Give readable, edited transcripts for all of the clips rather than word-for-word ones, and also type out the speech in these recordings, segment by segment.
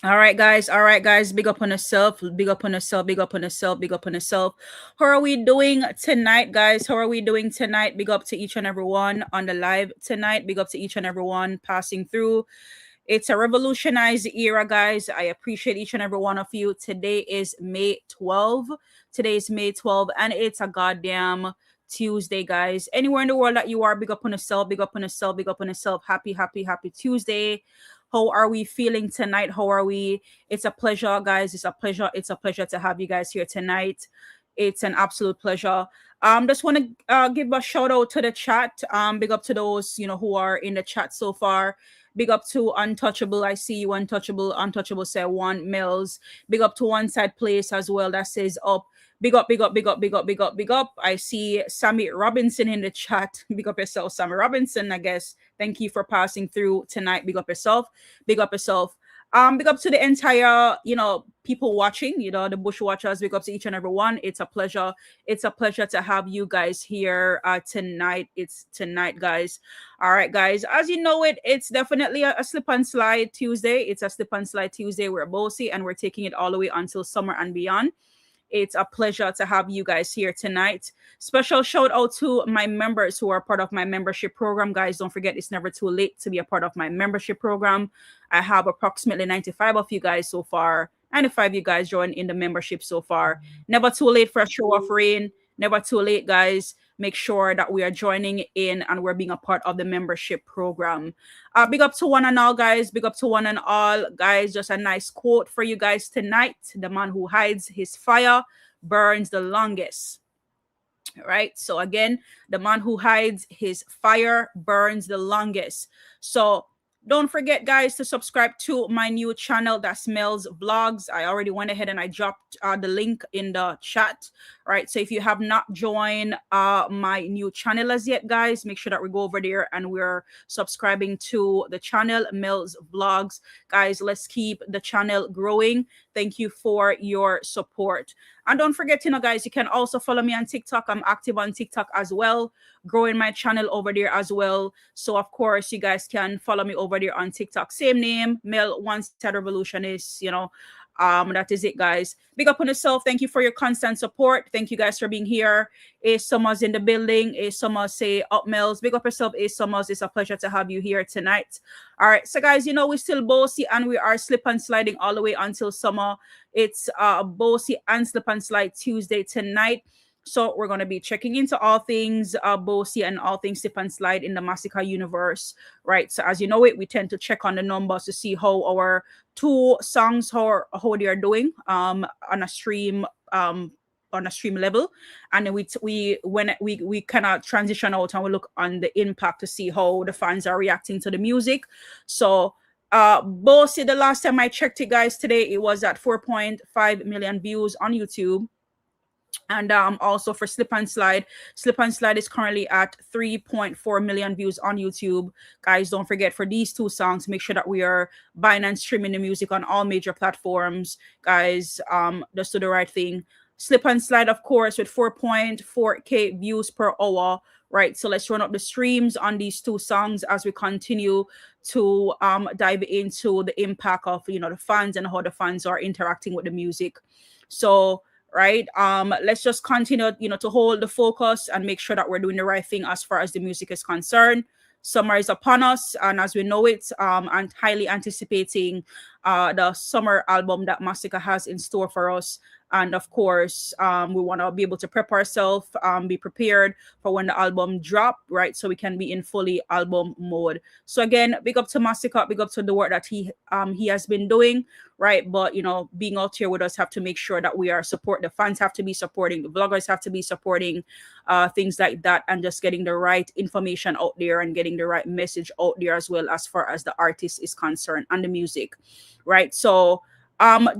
All right, guys. All right, guys. Big up on yourself. Big up on yourself. Big up on yourself. Big up on yourself. How are we doing tonight, guys? How are we doing tonight? Big up to each and every one on the live tonight. Big up to each and every one passing through. It's a revolutionized era, guys. I appreciate each and every one of you. Today is May 12. Today is May 12, and it's a goddamn Tuesday, guys. Anywhere in the world that you are, big up on yourself, big up on yourself, big up on yourself. Happy, happy, happy Tuesday. How are we feeling tonight? How are we? It's a pleasure, guys. It's a pleasure. It's a pleasure to have you guys here tonight. It's an absolute pleasure. Just want to give a shout out to the chat. Big up to those who are in the chat so far. Big up to Untouchable. I see you, Untouchable. Untouchable say one Mellz. Big up to One Side Place as well. That says up. Big up, big up, big up, big up, big up, big up. I see Sammy Robinson in the chat. Big up yourself, Sammy Robinson, I guess. Thank you for passing through tonight. Big up yourself. Big up yourself. Big up to the entire, people watching, the bush watchers. Big up to each and every one. It's a pleasure. It's a pleasure to have you guys here tonight. It's tonight, guys. All right, guys. As you know it's definitely a slip and slide Tuesday. It's a slip and slide Tuesday. We're bossy and we're taking it all the way until summer and beyond. It's a pleasure to have you guys here tonight. Special shout out to my members who are part of my membership program. Guys, don't forget it's never too late to be a part of my membership program. I have approximately 95 of you guys so far. 95 you guys joined in the membership so far. Never too late for a show of rain. Never too late, guys. Make sure that we are joining in and we're being a part of the membership program. Big up to one and all, guys. Big up to one and all, guys. Just a nice quote for you guys tonight. The man who hides his fire burns the longest. Right? So again, the man who hides his fire burns the longest. So don't forget, guys, to subscribe to my new channel. That's Mellz Vlogs. I already went ahead and I dropped the link in the chat. Right. So if you have not joined my new channel as yet, guys, make sure that we go over there and we're subscribing to the channel, Mellz Vlogs. Guys, let's keep the channel growing. Thank you for your support. And don't forget, guys, you can also follow me on TikTok. I'm active on TikTok as well, growing my channel over there as well. So, of course, you guys can follow me over there on TikTok. Same name, Mel One Side Revolutionist, that is it, guys. Big up on yourself. Thank you for your constant support. Thank you guys for being here. A Summers in the building. A Summers say up Mellz. Big up yourself, A Summers. It's a pleasure to have you here tonight. All right. So guys, we're still bossy and we are slip and sliding all the way until summer. It's bossy and slip and slide Tuesday tonight. So we're going to be checking into all things bossy and all things slip and slide in the Masicka universe, right? So as you know we tend to check on the numbers to see how our two songs how they are doing on a stream level, and then we kind of transition out and we look on the impact to see how the fans are reacting to the music. So bossy, the last time I checked it, guys, today it was at 4.5 million views on YouTube. And also for Slip and Slide is currently at 3.4 million views on YouTube. Guys, don't forget, for these two songs, make sure that we are buying and streaming the music on all major platforms. Guys, just do the right thing. Slip and Slide, of course, with 4.4k views per hour. Right, so let's run up the streams on these two songs as we continue to dive into the impact of the fans and how the fans are interacting with the music. So right, let's just continue to hold the focus and make sure that we're doing the right thing as far as the music is concerned. Summer is upon us, and as we know it, and highly anticipating the summer album that Masicka has in store for us. And of course, we want to be able to prep ourselves, be prepared for when the album drop, right? So we can be in fully album mode. So again, big up to Masicka, big up to the work that he has been doing, right? But being out here with us, have to make sure that we are the fans have to be supporting, the vloggers have to be supporting, things like that, and just getting the right information out there and getting the right message out there as well as far as the artist is concerned and the music, right? So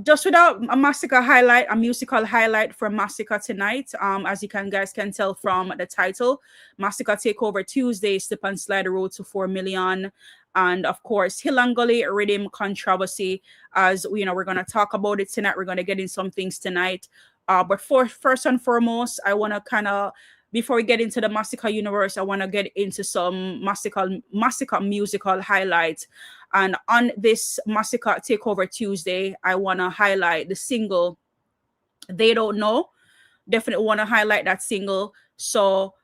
just without a musical highlight from Masicka tonight, as you guys can tell from the title, Masicka Takeover Tuesday, Slip and Slide, the road to 4 million. And of course, Hill and Gully, Riddim controversy, as we're going to talk about it tonight. We're going to get in some things tonight. But first and foremost, I want to kind of before we get into the Masicka universe, I want to get into some Masicka musical highlights. And on this Masicka Takeover Tuesday, I want to highlight the single They Don't Know. Definitely want to highlight that single. So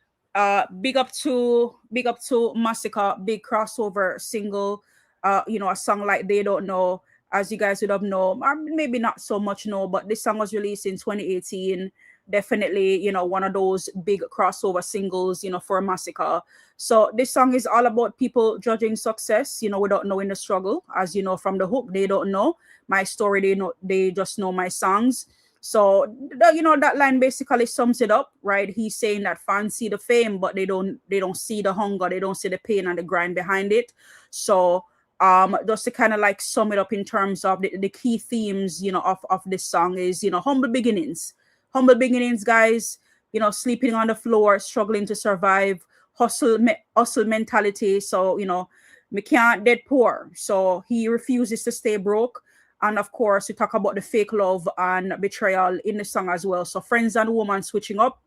big up to Masicka, big crossover single. A song like They Don't Know, as you guys would have known, or maybe not so much know, but this song was released in 2018. Definitely, one of those big crossover singles, for Masicka. So this song is all about people judging success, without knowing the struggle. As you know from the hook, they don't know my story, they just know my songs. So that line basically sums it up, right? He's saying that fans see the fame, but they don't see the hunger, they don't see the pain and the grind behind it. So just to kind of like sum it up in terms of the key themes, of this song is, humble beginnings, guys, sleeping on the floor, struggling to survive, hustle mentality. So, me can't dead poor. So he refuses to stay broke. And of course, we talk about the fake love and betrayal in the song as well. So friends and women switching up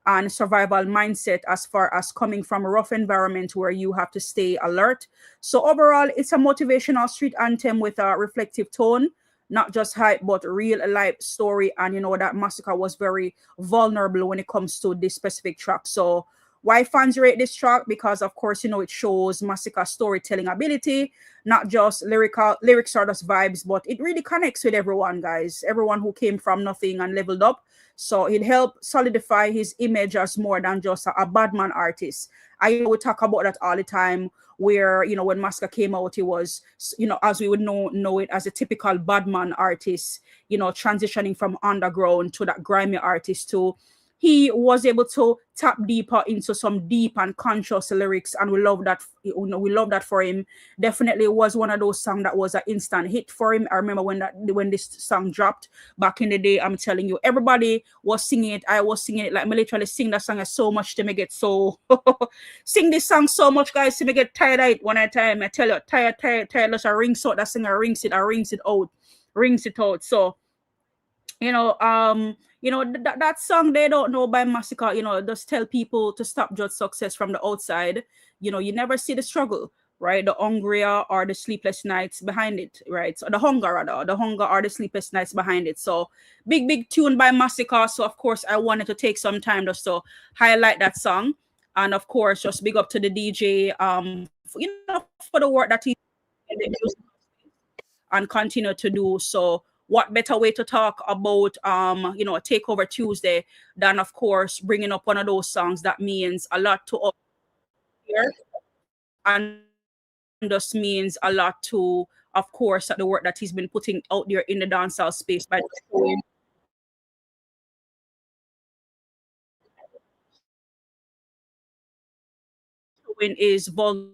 and survival mindset as far as coming from a rough environment where you have to stay alert. So overall, it's a motivational street anthem with a reflective tone, not just hype, but real life story. And that Masicka was very vulnerable when it comes to this specific track. So why fans rate this track? Because of course, it shows Masicka's storytelling ability, not just lyrics or just vibes, but it really connects with everyone, guys. Everyone who came from nothing and leveled up. So it helped solidify his image as more than just a bad man artist. I would talk about that all the time, where, when Masicka came out, he was, as we would know it as a typical bad man artist, transitioning from underground to that grimy artist too. He was able to tap deeper into some deep and conscious lyrics, and we love that. We love that for him. Definitely was one of those songs that was an instant hit for him. I remember when this song dropped back in the day. I'm telling you, everybody was singing it. I was singing it. Like, me literally sing that song so much to make it so sing this song so much, guys, to make it tired of it one at a time. I tell you, tired. Let's rings out that singer, rings it out. So that song They Don't Know by Masicka, just tell people to stop judge success from the outside. You never see the struggle, right? The hungrier or the sleepless nights behind it, right? So the hunger or the sleepless nights behind it. So big tune by Masicka. So of course I wanted to take some time just to highlight that song. And of course, just big up to the DJ, for the work that he did and continue to do. So what better way to talk about Takeover Tuesday than, of course, bringing up one of those songs that means a lot to us here, and just means a lot to, of course, the work that he's been putting out there in the dancehall space by showing is vulnerable,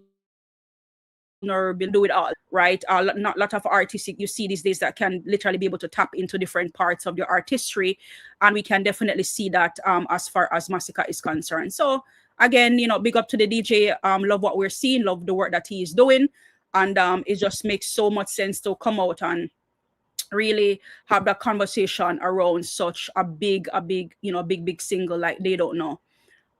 do it all, right? Not a lot of artists you see these days that can literally be able to tap into different parts of your artistry, and we can definitely see that as far as Masicka is concerned. So again, big up to the DJ. Love what we're seeing, love the work that he is doing, and it just makes so much sense to come out and really have that conversation around such a big single like They Don't Know.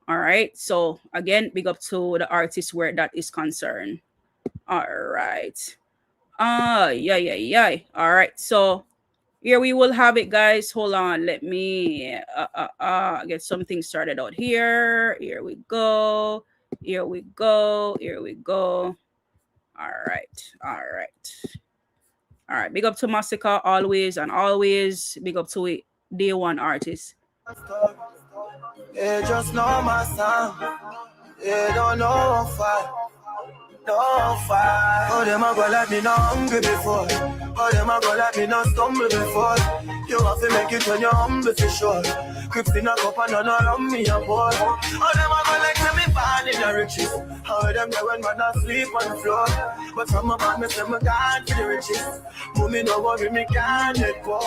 All right, so again, big up to the artist where that is concerned. All right. Yeah. All right. So here we will have it, guys. Hold on. Let me get something started out here. Here we go. All right. Big up to Masicka always and always. Big up to it. Day one artist. Yeah, just know my song. Yeah, don't know fight. No fight. Oh, them a go like me not hungry before. Oh, them a go like me not stumble before. You have to make it when you're humble for sure. Crips in a cup and none around me a boy. Oh, them a go like me born in the riches. How them there when man asleep on the floor. But from my man, me say me God for the riches. Mommy no worry, me can't let go.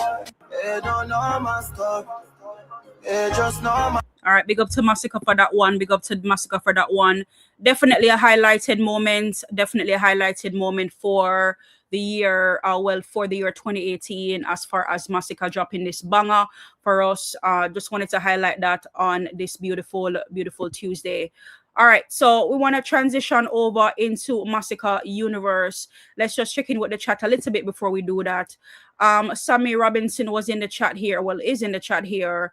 They don't know my stuff. They just know my. All right, big up to Masicka for that one. Big up to Masicka for that one. Definitely a highlighted moment. Definitely a highlighted moment for the year, for the year 2018, as far as Masicka dropping this banger for us. Just wanted to highlight that on this beautiful, beautiful Tuesday. All right, so we want to transition over into Masicka universe. Let's just check in with the chat a little bit before we do that. Sammy Robinson was in the chat here. Well, is in the chat here.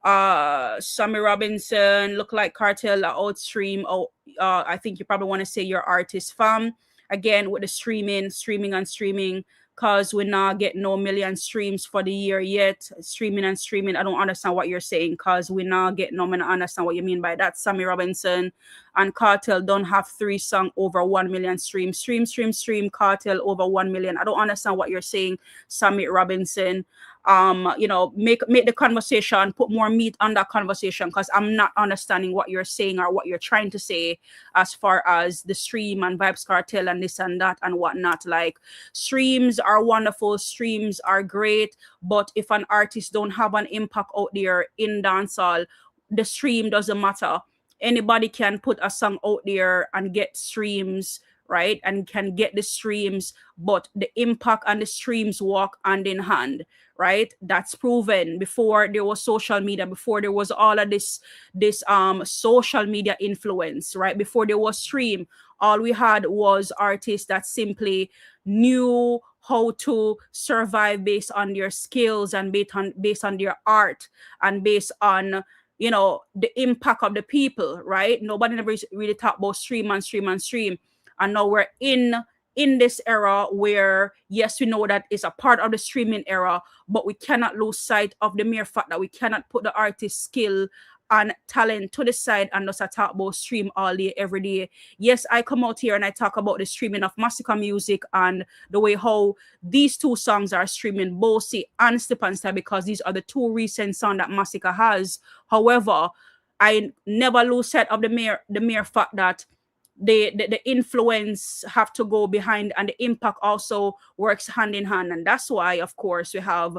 Sammy Robinson, look like Cartel outstream. Oh, I think you probably want to say your artist fam. Again, with the streaming and streaming, cause we not get no million streams for the year yet. Streaming and streaming. I don't understand what you're saying, cause we not get no. I understand what you mean by that. Sammy Robinson and Cartel don't have 3 songs over 1 million streams. Stream. Cartel over 1 million. I don't understand what you're saying, Sammy Robinson. Make the conversation, put more meat on that conversation, because I'm not understanding what you're saying or what you're trying to say as far as the stream and Vibes Cartel and this and that and whatnot. Like, streams are wonderful, streams are great, but if an artist don't have an impact out there in dancehall, the stream doesn't matter. Anybody can put a song out there and get streams, right? And can get the streams, but the impact and the streams walk hand in hand, right? That's proven. Before there was social media, before there was all of this social media influence, right? Before there was stream, all we had was artists that simply knew how to survive based on their skills and based on their art and based on the impact of the people, right? Nobody never really talked about stream. And now we're in this era where, yes, we know that it's a part of the streaming era, but we cannot lose sight of the mere fact that we cannot put the artist's skill and talent to the side and just talk about stream all day, every day. Yes, I come out here and I talk about the streaming of Masicka music and the way how these 2 songs are streaming, Bossy and Slip and Style, because these are the 2 recent songs that Masicka has. However, I never lose sight of the mere fact that the influence have to go behind, and the impact also works hand in hand. And that's why, of course, we have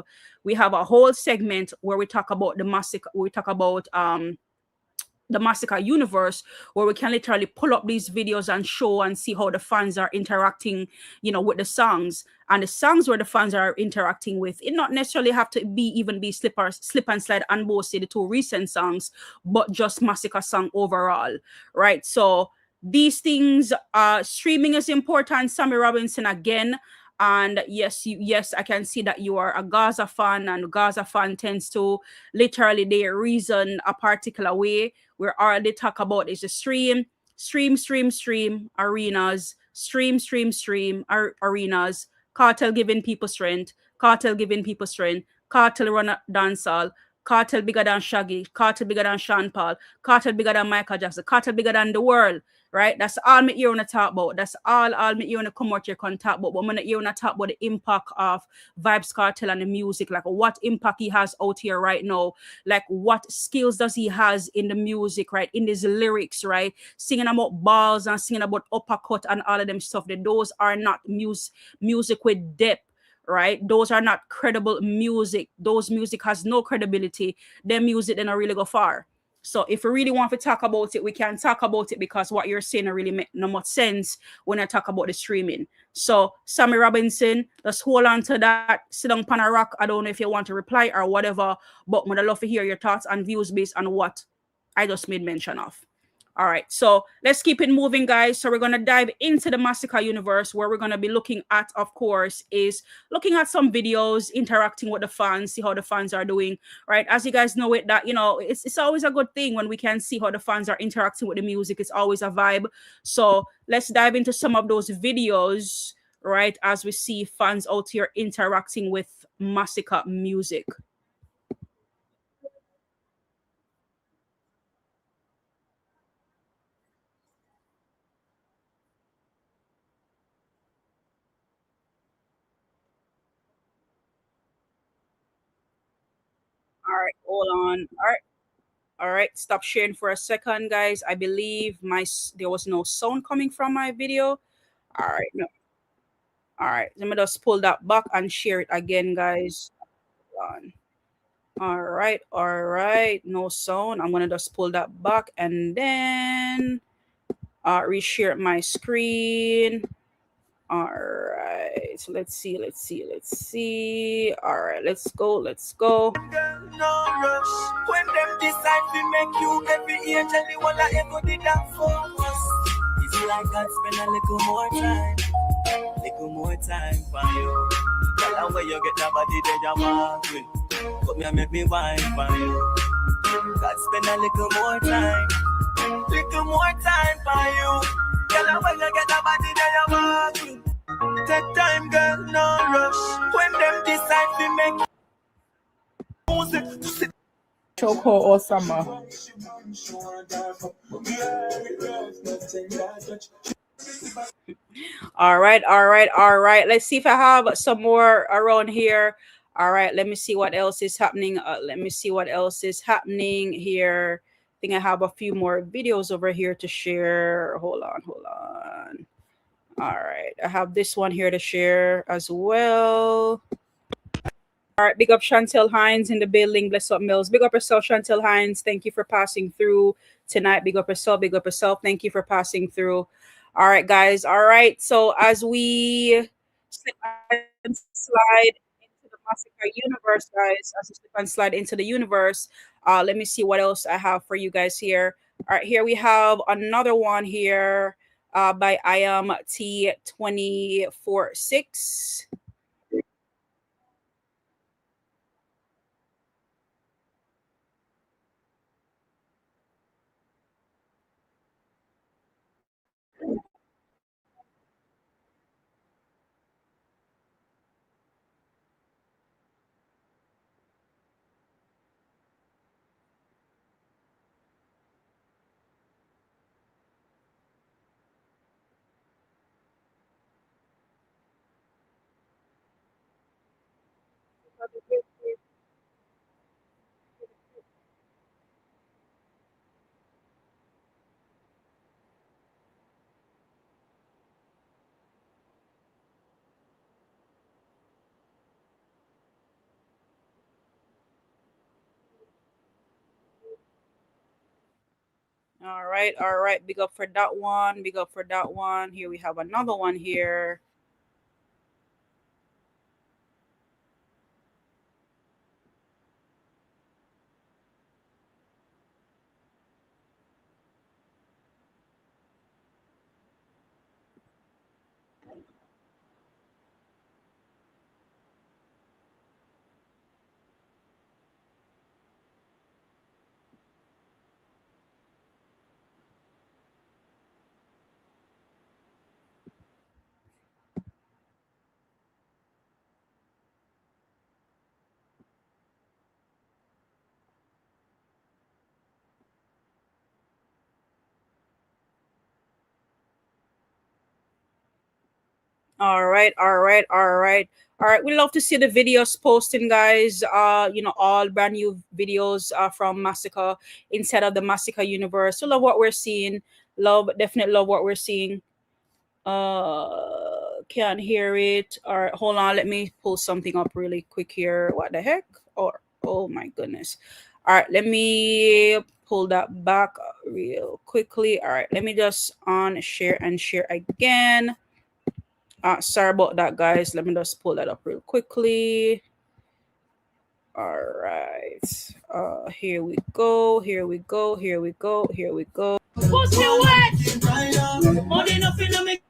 a whole segment where we talk about the Masicka universe, where we can literally pull up these videos and show and see how the fans are interacting, with the songs. And the songs where the fans are interacting with, it not necessarily have to be Slip and Slide and Bossy, the 2 recent songs, but just Masicka song overall, right? So these things, streaming is important. Sammy Robinson again. And yes, I can see that you are a Gaza fan, and Gaza fan tends to literally they reason a particular way. We're already talk about is the stream arenas, arenas, Cartel giving people strength, Cartel run a dancehall, Cartel bigger than Shaggy, Cartel bigger than Sean Paul, Cartel bigger than Michael Jackson, Cartel bigger than the world, right? That's all me hear on the talk about. That's all me hear on the come out here can talk about. But when I hear on the talk about the impact of Vibes Cartel and the music, like what impact he has out here right now, like what skills does he has in the music, right? In his lyrics, right? Singing about balls and singing about uppercut and all of them stuff. That those are not music with depth. Right, those are not credible music. Those music has no credibility. Their music they don't really go far. So if we really want to talk about it, we can talk about it, because what you're saying really make no much sense when I talk about the streaming. So Sammy Robinson, just hold on to that. Sit down on a rock. I don't know if you want to reply or whatever, but I'd love to hear your thoughts and views based on what I just made mention of. All right, so let's keep it moving, guys. So we're going to dive into the Masicka universe, where we're going to be looking at, of course, is looking at some videos, interacting with the fans, see how the fans are doing, right? As you guys know it, that, it's always a good thing when we can see how the fans are interacting with the music. It's always a vibe. So let's dive into some of those videos, right, as we see fans out here interacting with Masicka music. All right, hold on. All right, stop sharing for a second, guys. I believe there was no sound coming from my video. All right, no. All right, let me just pull that back and share it again, guys. Hold on. All right, no sound. I'm gonna just pull that back and then reshare my screen. All right. So let's see. All right, let's go. Girl, no rush. When them decide to make you every angel, the one I ever did that for us. It's like God spend a little more time for you. Girl, and when you get that body, then you're walking. Come here, make me wine for you. God spend a little more time for you. Girl, and when you get that body, then you're walking. Take time, girl, no rush. When them decide to make music. Choco or summer. All right. Let's see if I have some more around here. All right, let me see what else is happening. Here. I think I have a few more videos over here to share. Hold on. All right, I have this one here to share as well. All right, big up Chantel Hines in the building. Bless up Mellz. Big up yourself, Chantel Hines. Thank you for passing through tonight. Big up yourself. Thank you for passing through. All right, guys. All right. So as we slip and slide into the Masicka universe, guys, let me see what else I have for you guys here. All right, here we have another one here by I am T246. All right. Big up for that one. Here we have another one here. All right. We love to see the videos posting, guys. All brand new videos from Masicka inside of the Masicka universe. So love what we're seeing. Definitely love what we're seeing. Can't hear it. All right, hold on. Let me pull something up really quick here. What the heck? Oh my goodness. All right, let me pull that back real quickly. All right, let me just share again. Sorry about that, guys. Let me just pull that up real quickly. All right. Here we go. Push your wet. Money nothing to make.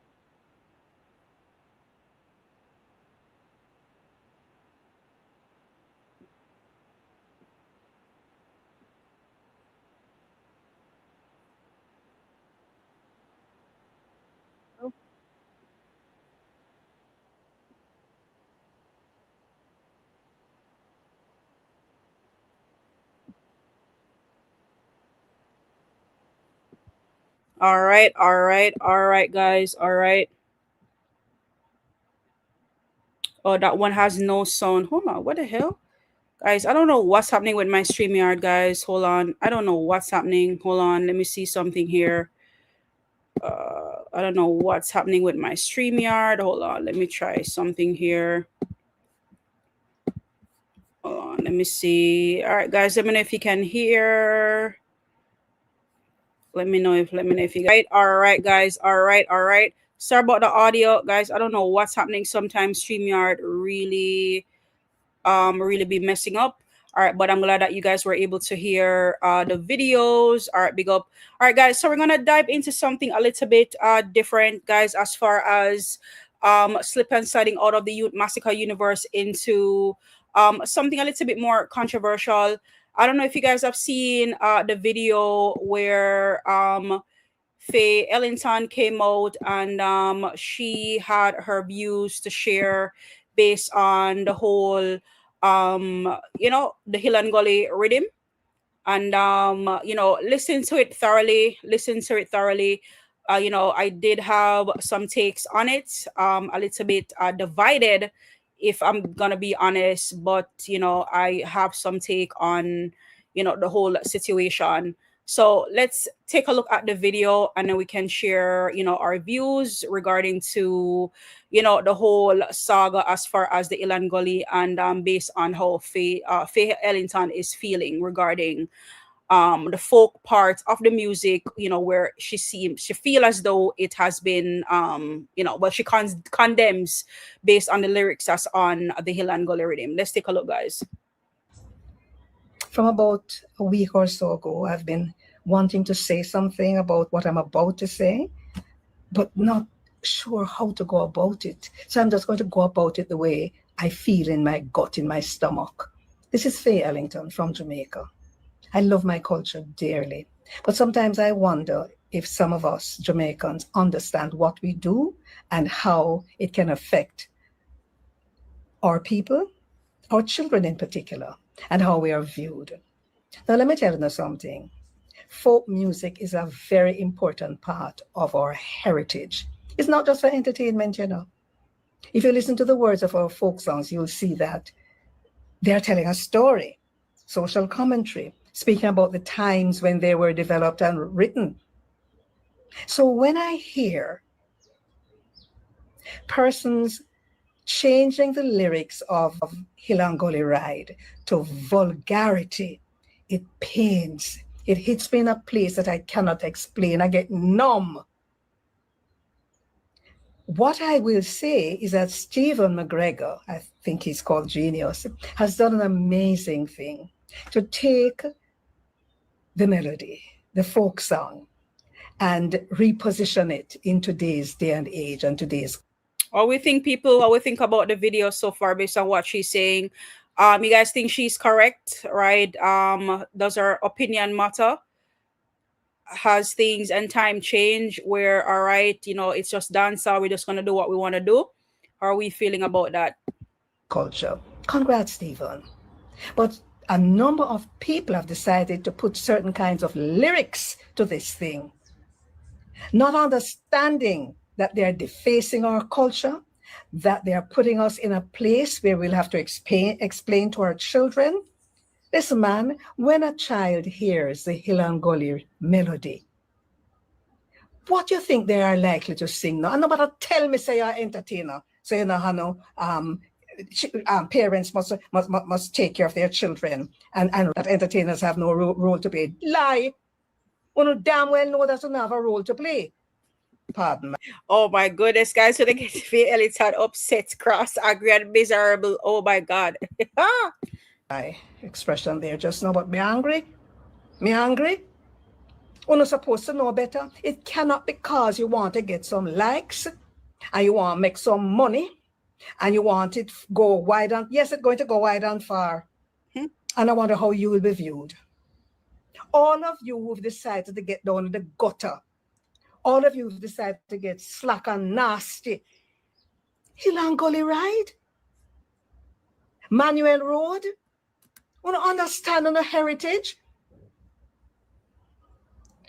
All right, guys. All right. Oh, that one has no sound. Hold on. What the hell? Guys, I don't know what's happening with my StreamYard, guys. Hold on. I don't know what's happening. Hold on. Let me see something here. I don't know what's happening with my StreamYard. Hold on. Let me try something here. Hold on. Let me see. All right, guys. Let me know if you can hear. Let me know if you right. All right, guys. All right. Sorry about the audio, guys. I don't know what's happening. Sometimes StreamYard really be messing up. All right, but I'm glad that you guys were able to hear the videos. All right, big up. All right, guys, so we're gonna dive into something a little bit different, guys, as far as slip and sliding out of the youth Masicka universe into something a little bit more controversial. I don't know if you guys have seen the video where Faye Ellington came out and she had her views to share based on the whole the Hill and Gully Riddim, and listen to it thoroughly. I did have some takes on it, a little bit divided, if I'm gonna be honest, but I have some take on the whole situation. So let's take a look at the video, and then we can share our views regarding to the whole saga as far as the Ilan Gully, and based on how Faye Ellington is feeling regarding the folk part of the music, where she feel as though it has been well, she condemns based on the lyrics as on the Hill and Gully Riddim. Let's take a look, guys. From about a week or so ago, I've been wanting to say something about what I'm about to say, but not sure how to go about it. So I'm just going to go about it the way I feel in my gut, in my stomach. This is Faye Ellington from Jamaica. I love my culture dearly, but sometimes I wonder if some of us Jamaicans understand what we do and how it can affect our people, our children in particular, and how we are viewed. Now, let me tell you something. Folk music is a very important part of our heritage. It's not just for entertainment, If you listen to the words of our folk songs, you'll see that they're telling a story, social commentary, speaking about the times when they were developed and written. So when I hear persons changing the lyrics of Hill and Gully Ride to vulgarity, it pains. It hits me in a place that I cannot explain. I get numb. What I will say is that Stephen McGregor, I think he's called Genius, has done an amazing thing to take the melody, the folk song, and reposition it in today's day and age and today's. What we think about the video so far based on what she's saying. You guys think she's correct, right? Does her opinion matter? Has things and time changed where, all right, it's just dancer, we're just gonna do what we want to do? How are we feeling about that? Culture. Congrats, Stephen. But a number of people have decided to put certain kinds of lyrics to this thing, not understanding that they're defacing our culture, that they're putting us in a place where we'll have to explain to our children. Listen, man, when a child hears the Hill and Gully melody, what do you think they are likely to sing now? And nobody tell me say you're an entertainer. So parents must take care of their children, and that entertainers have no role to play. Lie. You damn well know that you don't have a role to play. Pardon me. Oh my goodness, guys. So they get Faye Ellington upset, cross, angry, and miserable. Oh my God. My expression there just now, but me angry? Me angry? You're not supposed to know better. It cannot because you want to get some likes and you want to make some money and you want it go wide and yes, it's going to go wide and far. And I wonder how you will be viewed. All of you who've decided to get down in the gutter, all of you who've decided to get slack and nasty, Hill and Gully Ride, Manuel Road, want to understand on the heritage.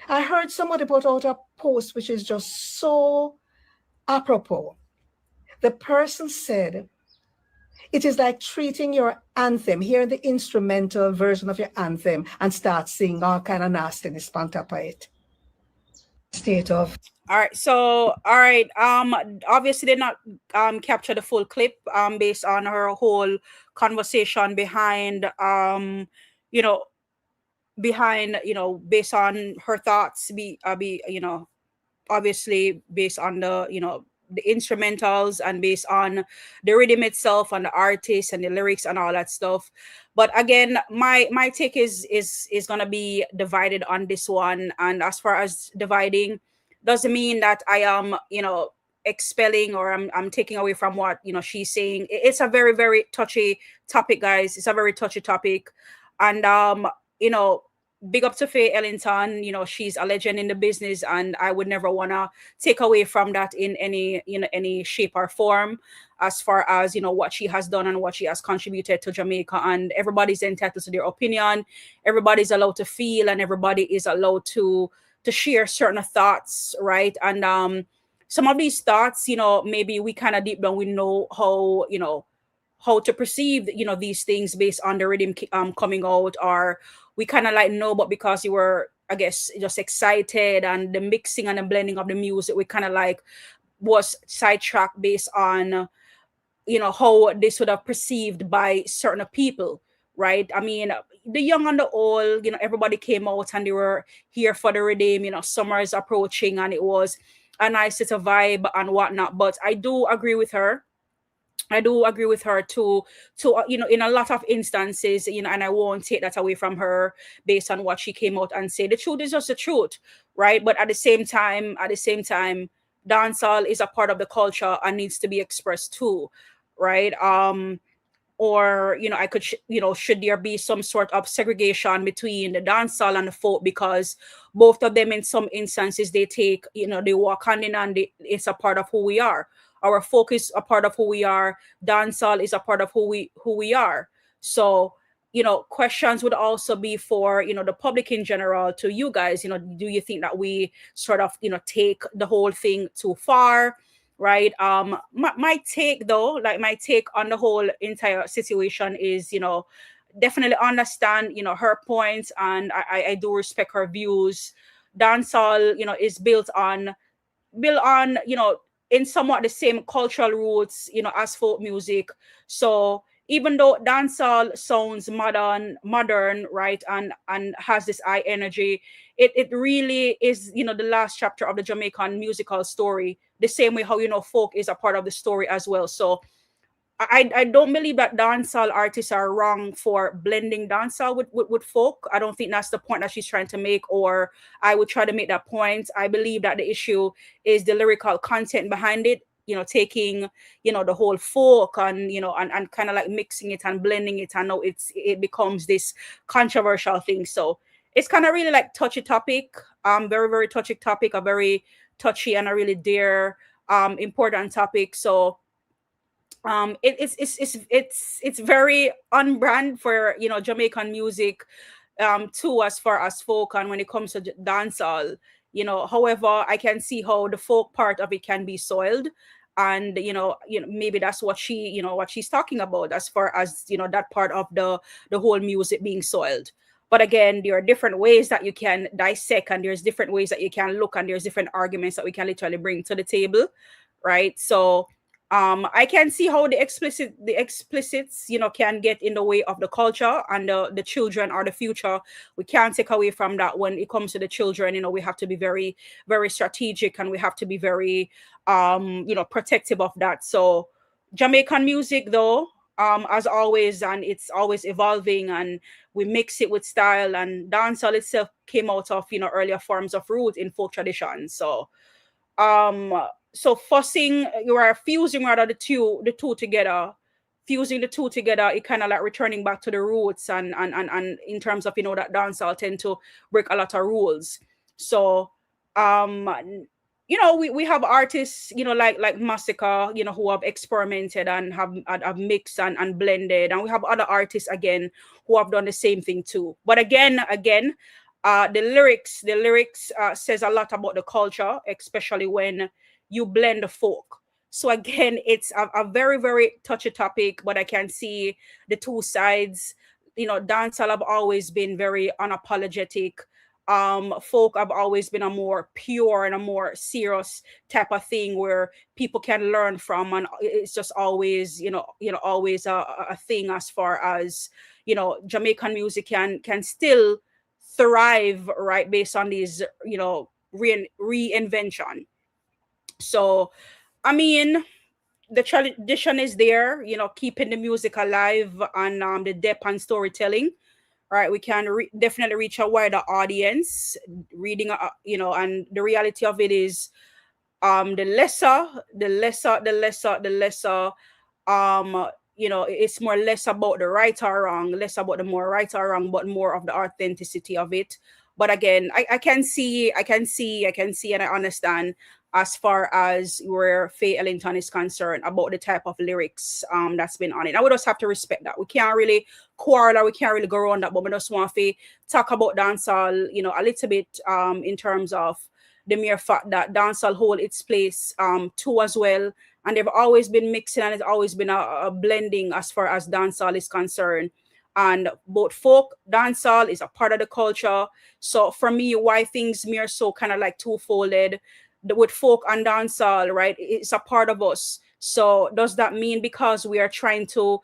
I heard somebody put out a post which is just so apropos. The person said, it is like treating your anthem, hearing the instrumental version of your anthem and start singing all kind of nastiness on top of it. State of. All right. So, all right. Obviously did not capture the full clip based on her whole conversation behind based on her thoughts obviously based on the, the instrumentals and based on the rhythm itself and the artist and the lyrics and all that stuff. But again, my take is gonna be divided on this one. And as far as dividing, doesn't mean that I am, expelling or I'm taking away from what, she's saying. It's a very, very touchy topic, guys. It's a very touchy topic. And you know, big up to Faye Ellington. She's a legend in the business, and I would never wanna take away from that in any, any shape or form, as far as, what she has done and what she has contributed to Jamaica. And everybody's entitled to their opinion. Everybody's allowed to feel, and everybody is allowed to share certain thoughts, right? And some of these thoughts, maybe we kind of deep down we know how, how to perceive, these things based on the rhythm coming out, or we kind of like know, but because you were, I guess, just excited and the mixing and the blending of the music, we kind of like was sidetracked based on, how this would have perceived by certain people, right? I mean, the young and the old, everybody came out and they were here for the rhythm. Summer is approaching, and it was a nice little vibe and whatnot. But I do agree with her. I do agree with her to in a lot of instances, and I won't take that away from her based on what she came out and said. The truth is just the truth, right? But at the same time, dancehall is a part of the culture and needs to be expressed too, right? Or I could should there be some sort of segregation between the dancehall and the folk, because both of them in some instances they take, they walk hand in hand. It's a part of who we are. Our folk is a part of who we are. Dancehall is a part of who we are. So questions would also be for the public in general, to you guys. Do you think that we sort of take the whole thing too far? Right. My take though, like my take on the whole entire situation is, definitely understand, her points, and I do respect her views. Dancehall, is built on, in somewhat the same cultural roots, as folk music. So even though dancehall sounds modern, right, and has this high energy, it really is, the last chapter of the Jamaican musical story. The same way how folk is a part of the story as well. So I don't believe that dancehall artists are wrong for blending dancehall with folk. I don't think that's the point that she's trying to make, or I would try to make that point. I believe that the issue is the lyrical content behind it, taking, the whole folk and, and kind of like mixing it and blending it. I know it becomes this controversial thing. So it's kind of really like touchy topic, very, very touchy topic, a very touchy and a really dear, important topic. So it's very on brand for Jamaican music too, as far as folk, and when it comes to dancehall, however, I can see how the folk part of it can be soiled, and maybe that's what what she's talking about, as far as that part of the whole music being soiled. But again, there are different ways that you can dissect, and there's different ways that you can look, and there's different arguments that we can literally bring to the table, right? So I can see how the explicits can get in the way of the culture, and the children are the future. We can't take away from that. When it comes to the children, we have to be very, very strategic, and we have to be very protective of that. So Jamaican music though, as always, and it's always evolving, and we mix it with style, and dancehall itself came out of earlier forms of roots in folk tradition. So fussing, you are fusing rather the two together, fusing the two together, it kind of like returning back to the roots, and in terms of that dancehall tend to break a lot of rules. So we have artists like Masicka, who have experimented and have mixed and blended, and we have other artists again who have done the same thing too. But again, the lyrics says a lot about the culture, especially when you blend the folk. So again, it's a very, very touchy topic, but I can see the two sides. Dancehall have always been very unapologetic. Folk have always been a more pure and a more serious type of thing where people can learn from, and it's just always, always a thing, as far as Jamaican music can still thrive, right, based on these reinvention. So I mean, the tradition is there, keeping the music alive, and the depth and storytelling. Right, we can definitely reach a wider audience. Reading, and the reality of it is, the lesser, it's more less about the right or wrong, less about the more right or wrong, but more of the authenticity of it. But again, I can see, and I understand, as far as where Faye Ellington is concerned, about the type of lyrics that's been on it. I would just have to respect that. We can't really quarrel, or we can't really go around that, but we just want to talk about dancehall, a little bit, in terms of the mere fact that dancehall hold its place too as well. And they've always been mixing, and it's always been a blending as far as dancehall is concerned. And both folk dancehall is a part of the culture. So for me, why things mere so kind of like two-folded, with folk and dancehall, right? It's a part of us. So does that mean because we are trying to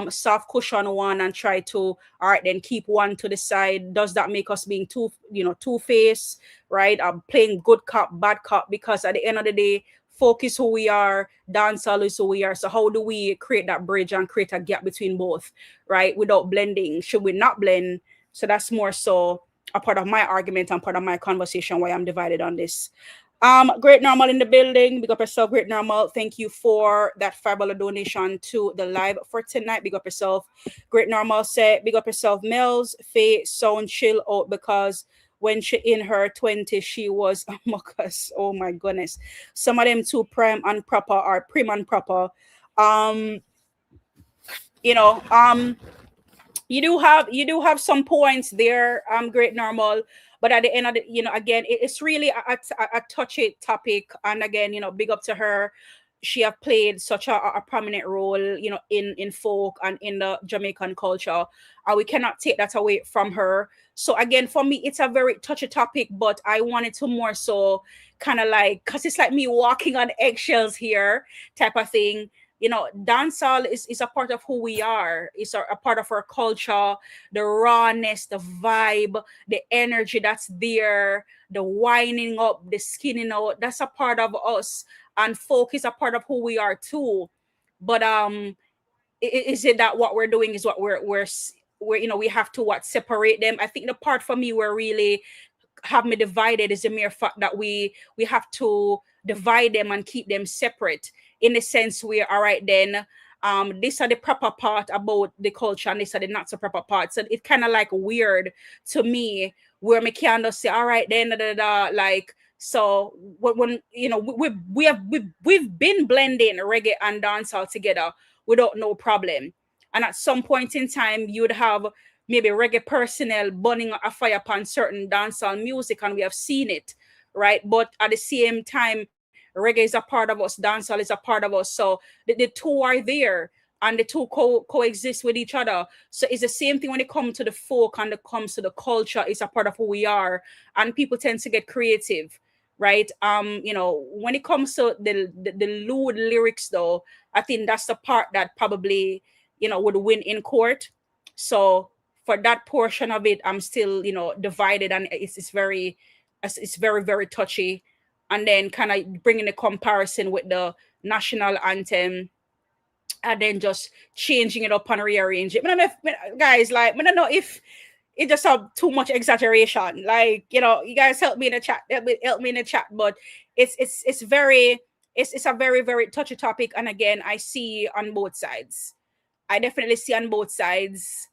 soft cushion one and try to, all right, then keep one to the side, does that make us being two-faced, right? Playing good cop, bad cop? Because at the end of the day, folk is who we are, dancehall is who we are. So how do we create that bridge and create a gap between both, right? Without blending. Should we not blend? So that's more so a part of my argument and part of my conversation why I'm divided on this. Great Normal in the building. Big up yourself, Great Normal. Thank you for that $5 donation to the live for tonight. Big up yourself. Great Normal said, big up yourself, Mellz. Faye sound chill out because when she in her 20s, she was a muckus. Oh my goodness. Some of them too prim and proper, or prim and proper. You do have some points there, Great Normal. But at the end of the, again, it's really a touchy topic. And again, big up to her. She have played such a prominent role, in folk and in the Jamaican culture. And we cannot take that away from her. So again, for me, it's a very touchy topic, but I wanted to more so kind of like, because it's like me walking on eggshells here type of thing. Dancehall is a part of who we are. It's a part of our culture, the rawness, the vibe, the energy that's there, the winding up, the skinning out. That's a part of us. And folk is a part of who we are too. But is it that what we're doing is what we're we have to separate them? I think the part for me where really have me divided is the mere fact that we have to divide them and keep them separate, in the sense where, all right, then these are the proper part about the culture and these are the not so proper parts. So it's kind of like weird to me where me can just say, all right, then like, so when we've been blending reggae and dancehall together without no problem. And at some point in time, you'd have maybe reggae personnel burning a fire upon certain dancehall music, and we have seen it, right? But at the same time, reggae is a part of us, dancehall is a part of us. So the two are there, and the two coexist with each other. So it's the same thing when it comes to the folk and it comes to the culture. It's a part of who we are, and people tend to get creative, right? When it comes to the lewd lyrics, though, I think that's the part that probably would win in court. So for that portion of it, I'm still divided, and it's very very touchy. And then kind of bringing a comparison with the national anthem, and then just changing it up and rearrange it. I don't know if, guys, like, I don't know if it just have too much exaggeration. Like, you guys help me in the chat. Help me in the chat. But it's a very, very touchy topic. And again, I see on both sides. I definitely see on both sides,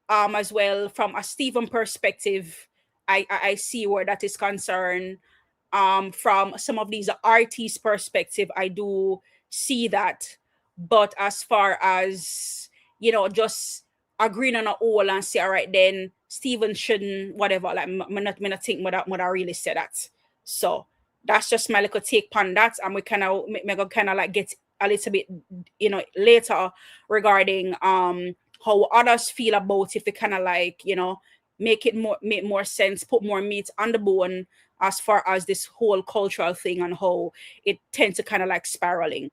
as well. From a Stephen perspective, I see where that is concerned. From some of these artists' perspective, I do see that. But as far as, just agreeing on a whole and say, all right, then Stephen shouldn't, whatever, like, I'm not think what I really said that. So that's just my little take on that. And we kind of like get a little bit, later regarding how others feel about, if they kind of like, make more sense, put more meat on the bone as far as this whole cultural thing and how it tends to kind of like spiraling.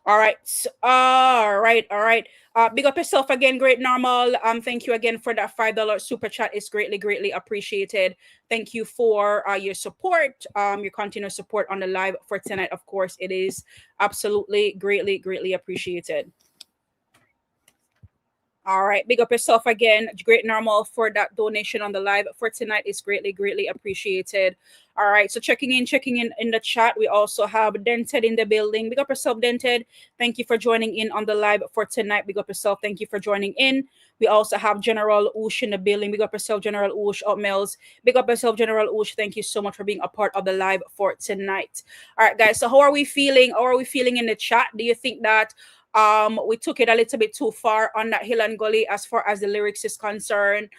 All right. All right. All right. Big up yourself again, Great Normal. Thank you again for that $5 super chat. It's greatly, greatly appreciated. Thank you for your support, your continuous support on the live for tonight. Of course, it is absolutely greatly, greatly appreciated. All right, big up yourself again, Great Normal, for that donation on the live for tonight. Is greatly, greatly appreciated. All right, so checking in the chat. We also have Dented in the building. Big up yourself, Dented. Thank you for joining in on the live for tonight. Big up yourself. Thank you for joining in. We also have General Oosh in the building. Big up yourself, General Oosh. Up Mellz. Big up yourself, General Oosh. Thank you so much for being a part of the live for tonight. All right, guys. So how are we feeling? How are we feeling in the chat? Do you think that we took it a little bit too far on that Hill and Gully as far as the lyrics is concerned,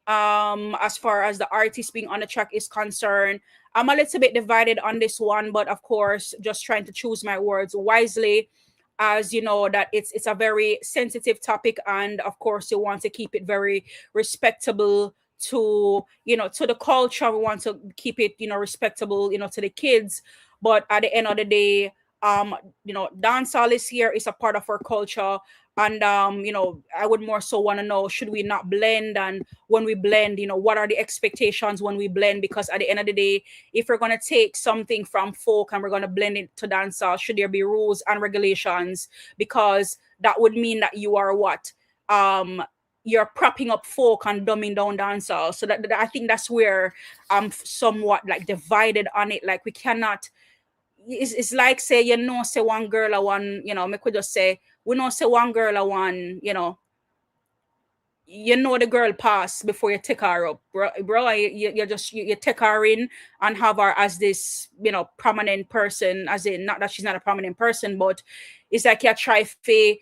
as far as the artist being on the track is concerned? I'm a little bit divided on this one, but of course, just trying to choose my words wisely, as you know that it's a very sensitive topic, and of course you want to keep it very respectable to to the culture. We want to keep it respectable to the kids, but at the end of the day, dancehall is here, is a part of our culture. And I would more so want to know, should we not blend? And when we blend, what are the expectations when we blend? Because at the end of the day, if we're going to take something from folk and we're going to blend it to dancehall, should there be rules and regulations? Because that would mean that you are what you're propping up folk and dumbing down dancehall. So that I think that's where I'm somewhat like divided on it. Like, we cannot. It's like, say, say one girl, one, me could just say, we know, say one girl, one, the girl pass before you take her up, bro. You take her in and have her as this, prominent person, as in, not that she's not a prominent person, but it's like you try to,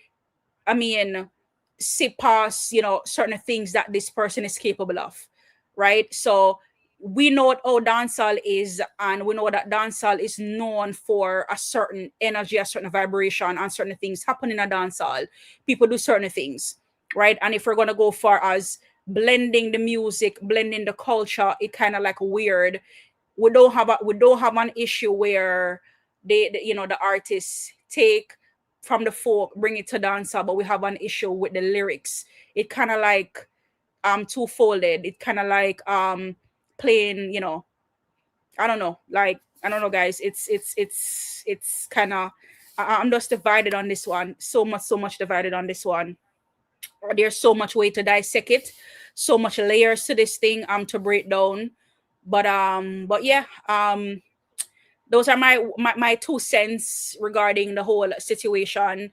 see past, certain things that this person is capable of, right? So we know what dancehall is, and we know that dancehall is known for a certain energy, a certain vibration, and certain things happen in a dancehall. People do certain things, right? And if we're gonna go far as blending the music, blending the culture, it kind of like weird. We don't have an issue where the artists take from the folk, bring it to dancehall, but we have an issue with the lyrics. It kind of like two-folded. It kind of like playing, I don't know, guys. It's kind of, I'm just divided on this one. So much divided on this one. There's so much way to dissect it, so much layers to this thing to break down. But yeah, those are my 2 cents regarding the whole situation.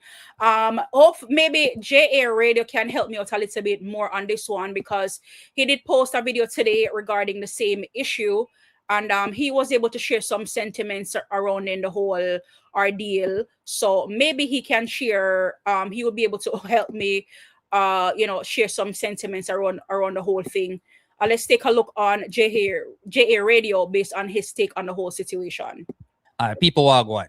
Maybe JA Radio can help me out a little bit more on this one, because he did post a video today regarding the same issue, and he was able to share some sentiments around in the whole ordeal. So maybe he can share. He will be able to help me, share some sentiments around the whole thing. Let's take a look on JA Radio based on his take on the whole situation. All right, people are going.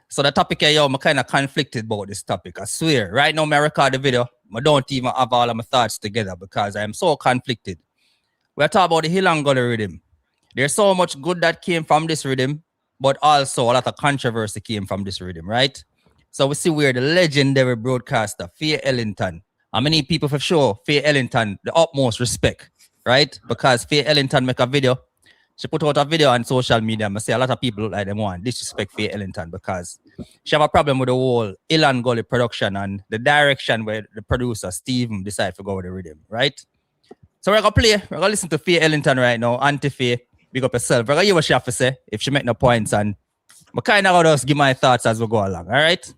So the topic here, I'm kind of conflicted about this topic. I swear. Right now, I record the video. I don't even have all of my thoughts together because I am so conflicted. We're talking about the Hill and Gully rhythm. There's so much good that came from this rhythm, but also a lot of controversy came from this rhythm, right? So we see where the legendary broadcaster, Faye Ellington, how many people for sure, Faye Ellington, the utmost respect, right? Because Faye Ellington make a video. She put out a video on social media. I say a lot of people look like them want disrespect Faye Ellington because she have a problem with the whole Hill and Gully production and the direction where the producer, Steven, decided to go with the rhythm, right? So we're going to listen to Faye Ellington right now. Auntie Faye, big up yourself. We're going to hear what she have to say if she make no points, and I kind of just give my thoughts as we go along, all right?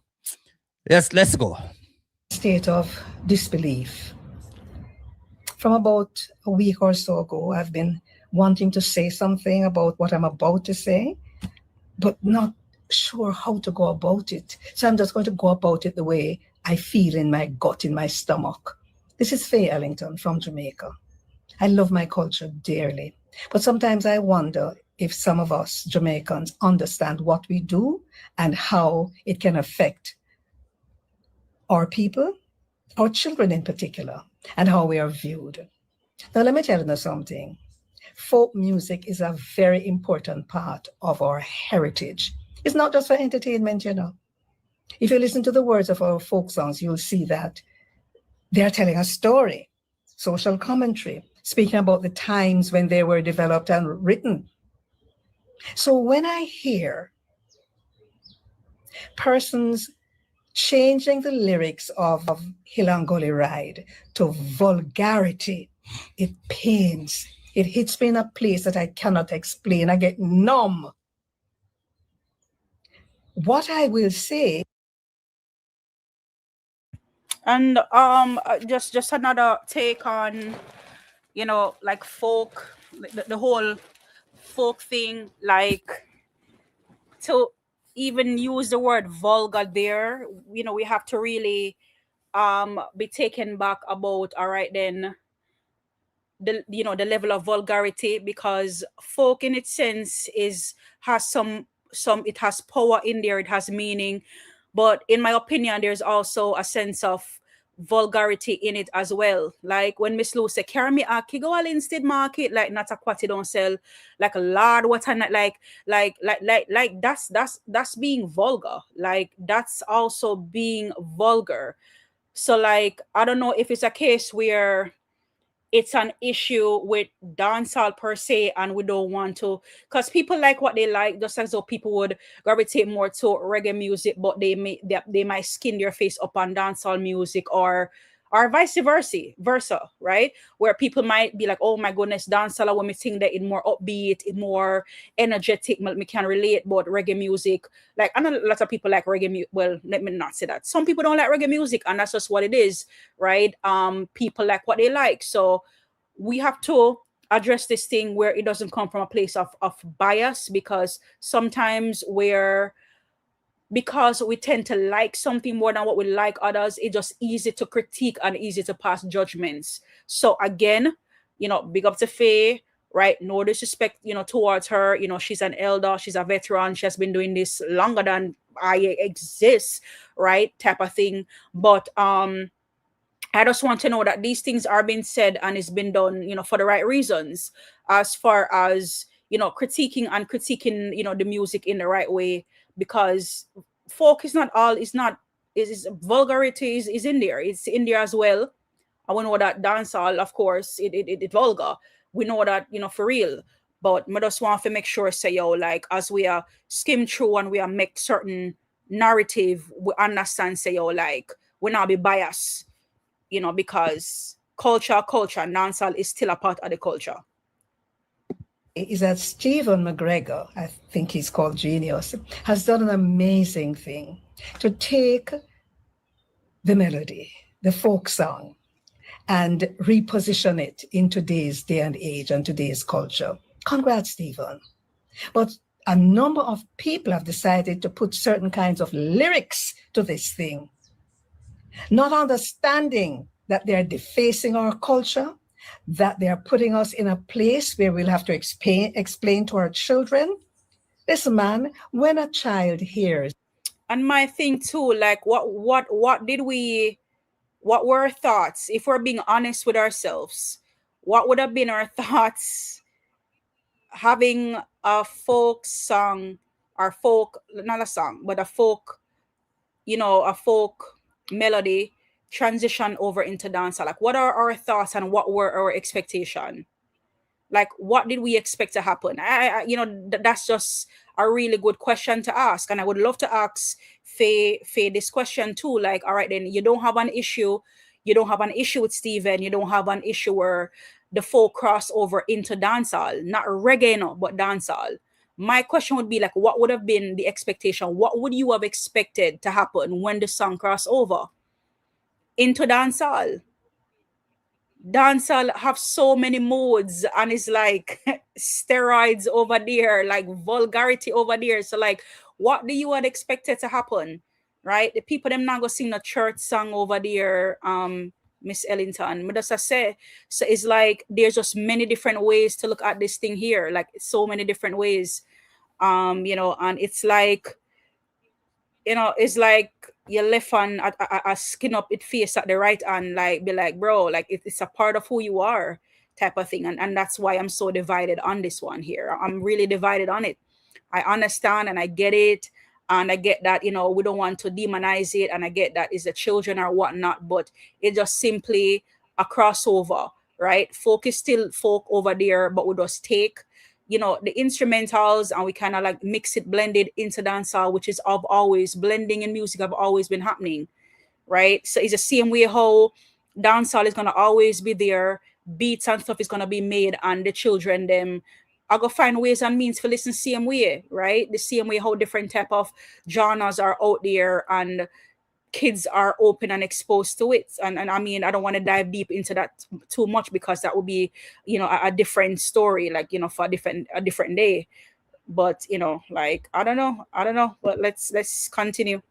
Yes, let's go. State of disbelief. From about a week or so ago, I've been wanting to say something about what I'm about to say, but not sure how to go about it. So I'm just going to go about it the way I feel in my gut, in my stomach. This is Faye Ellington from Jamaica. I love my culture dearly, but sometimes I wonder if some of us Jamaicans understand what we do and how it can affect our people, our children in particular, and how we are viewed. Now, let me tell you something. Folk music is a very important part of our heritage. It's not just for entertainment, If you listen to the words of our folk songs, you'll see that they're telling a story, social commentary, speaking about the times when they were developed and written. So when I hear persons changing the lyrics of Hill and Gully Ride to vulgarity, it pains. It hits me in a place that I cannot explain. I get numb. What I will say. And just another take on, you know, like folk, the whole folk thing, like to even use the word vulgar there, you know, we have to really be taken back about, all right, then the, you know, the level of vulgarity, because folk in its sense has some it has power in there, it has meaning, but in my opinion there's also a sense of vulgarity in it as well. Like when Miss Lou say carry me aki go all instead market, like not a quality don't sell, like a lard what and like that's being vulgar, like that's also being vulgar. So like I don't know if it's a case where it's an issue with dancehall per se, and we don't want to, because people like what they like, just as though people would gravitate more to reggae music, but they might skin their face up on dancehall music, or vice versa, right? Where people might be like, oh my goodness, dancehall, when we think that it's more upbeat, it's more energetic, me can relate, but reggae music, like I know a lot of people like reggae music. Well, let me not say that. Some people don't like reggae music, and that's just what it is, right? People like what they like. So we have to address this thing where it doesn't come from a place of bias, because sometimes because we tend to like something more than what we like others, it's just easy to critique and easy to pass judgments. So again, you know, big up to Faye, right? No disrespect, you know, towards her. You know, she's an elder, she's a veteran, she has been doing this longer than I exist, right? Type of thing. But I just want to know that these things are being said and it's been done, you know, for the right reasons, as far as, you know, critiquing, you know, the music in the right way, because folk is not all, is vulgarity is in there. It's in there as well. I know that dancehall, of course, it vulgar. We know that, you know, for real. But I just want to make sure, say, yo, like, as we are skim through and we are make certain narrative, we understand, say, yo, like, we not be biased, you know, because culture, dancehall is still a part of the culture. Is that Stephen McGregor, I think he's called Genius, has done an amazing thing to take the melody, the folk song, and reposition it in today's day and age and today's culture. Congrats, Stephen. But a number of people have decided to put certain kinds of lyrics to this thing, not understanding that they're defacing our culture, that they're putting us in a place where we'll have to explain to our children. Listen, man, when a child hears. And my thing too, like what were our thoughts? If we're being honest with ourselves, what would have been our thoughts having a folk song, or folk, not a song, but a folk, you know, a folk melody transition over into dancehall? Like, what are our thoughts and what were our expectation? Like, what did we expect to happen? I you know, that's just a really good question to ask, and I would love to ask Faye this question too. Like, all right, then you don't have an issue with Steven, you don't have an issue where the folk cross over into dancehall, not reggae, no, but dancehall. My question would be like, what would have been the expectation? What would you have expected to happen when the song cross over into dancehall? Dancehall have so many modes, and it's like steroids over there, like vulgarity over there. So like, what do you had expected to happen, right? The people them not gonna sing a church song over there, Miss Ellington. But as I say, so it's like there's just many different ways to look at this thing here, like so many different ways, you know, and it's like, you know, it's like you left on a skin up it face at the right hand, like be like, bro, like it's a part of who you are, type of thing. And that's why I'm so divided on this one here. I'm really divided on it. I understand and I get it. And I get that, you know, we don't want to demonize it, and I get that it's the children or whatnot, but it just simply a crossover, right? Folk is still folk over there, but we just take, you know, the instrumentals and we kind of like mix it, blend it into dancehall, which is of always blending in music have always been happening, right? So it's the same way how dancehall is gonna always be there, beats and stuff is gonna be made, and the children them are gonna find ways and means for listen same way, right? The same way how different type of genres are out there and kids are open and exposed to it. And I mean, I don't want to dive deep into that too much because that would be, you know, a different story, like, you know, for a different day. But, you know, like, I don't know, but let's continue.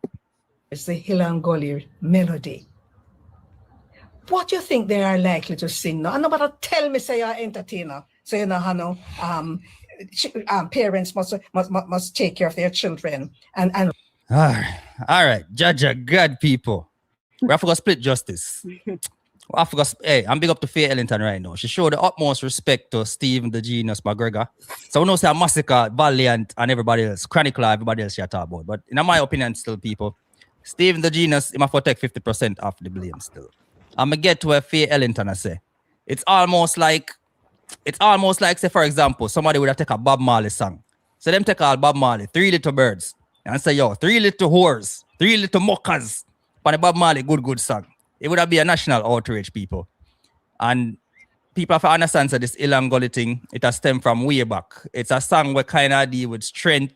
It's the Hill and Gully melody. What do you think they are likely to sing now? And nobody tell me say you're an entertainer. So you know how no parents must take care of their children and All right, judge God people. We have to go split justice. Hey, I'm big up to Faye Ellington right now. She showed the utmost respect to Steve the Genius McGregor. So we know say Masicka, Valiant, and everybody else, Chronicler, everybody else you talk about. But in my opinion, still people, Steve the Genius, he must take 50% off the blame still. I'm gonna get to where Faye Ellington I say. It's almost like, say, for example, somebody would have take a Bob Marley song. So them take all Bob Marley, 3 Little Birds, and say, yo, 3 little whores, 3 little mockers, for the Bob Marley good song. It would have been a national outrage, people. And people have to understand that this Hill and Gully thing, it has stemmed from way back. It's a song where kind of deal with strength,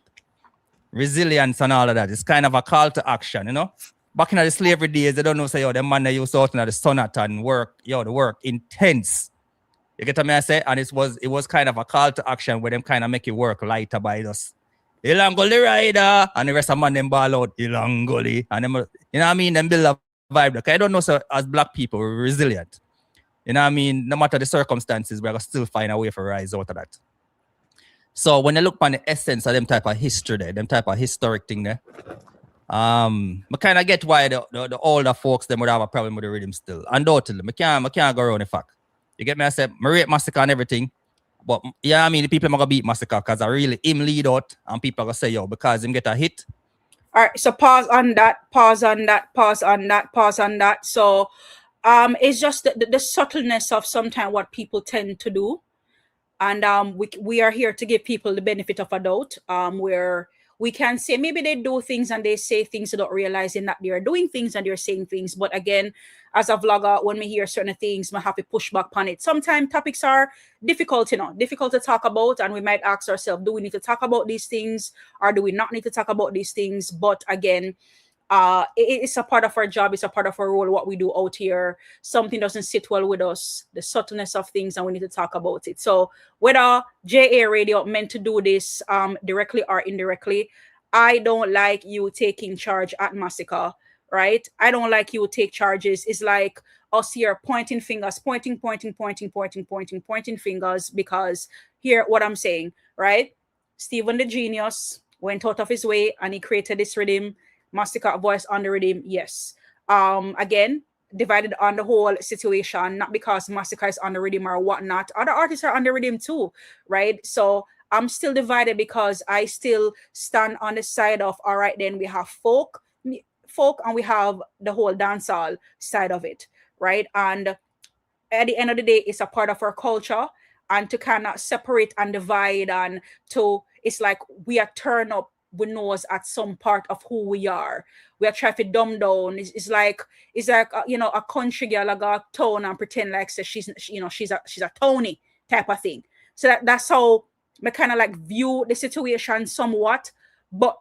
resilience, and all of that. It's kind of a call to action, you know? Back in the slavery days, they don't know, say, yo, them man they used to out in the sonat and work, yo, the work intense. You get what I say? And it was kind of a call to action where them kind of make it work lighter by us. Hill and Gully rider, and the rest of man them ball out Hill and Gully. And them, you know what I mean? Them build a vibe. Like, I don't know, so as black people, we're resilient. You know what I mean? No matter the circumstances, we're going to still find a way to rise out of that. So when you look on the essence of them type of history there, them type of historic thing there, I kind of get why the older folks them would have a problem with the rhythm still. Undoubtedly, I can't go around the fact. You get me? I said, I rate Masicka and everything. But yeah, I mean, the people are going to beat Masicka because I really him lead out and people are going to say, yo, because him get a hit. All right, so pause on that. So it's just the subtleness of sometimes what people tend to do. And we are here to give people the benefit of a doubt, where we can say maybe they do things and they say things without realizing that they're doing things and they're saying things. But again, as a vlogger, when we hear certain things, we have to push back on it. Sometimes topics are difficult, you know, difficult to talk about. And we might ask ourselves, do we need to talk about these things or do we not need to talk about these things? But again, it's a part of our job. It's a part of our role, what we do out here. Something doesn't sit well with us, the subtleness of things, and we need to talk about it. So whether JA Radio meant to do this directly or indirectly, I don't like you taking charge at Masicka, right? I don't like you take charges. It's like us here pointing fingers, pointing fingers, because hear what I'm saying, right? Stephen the Genius went out of his way and he created this rhythm. Masicka voice on the rhythm, yes. Again, divided on the whole situation, not because Masicka is on the rhythm or whatnot. Other artists are on the rhythm too, right? So I'm still divided because I still stand on the side of, all right, then we have folk, and we have the whole dancehall side of it, right? And at the end of the day, it's a part of our culture, and to kind of separate and divide and to, it's like we are turn up with nose at some part of who we are. We are trying to dumb down. It's like you know, a country girl like a tone and pretend like so she's a Tony type of thing. So that's how I kind of like view the situation somewhat. But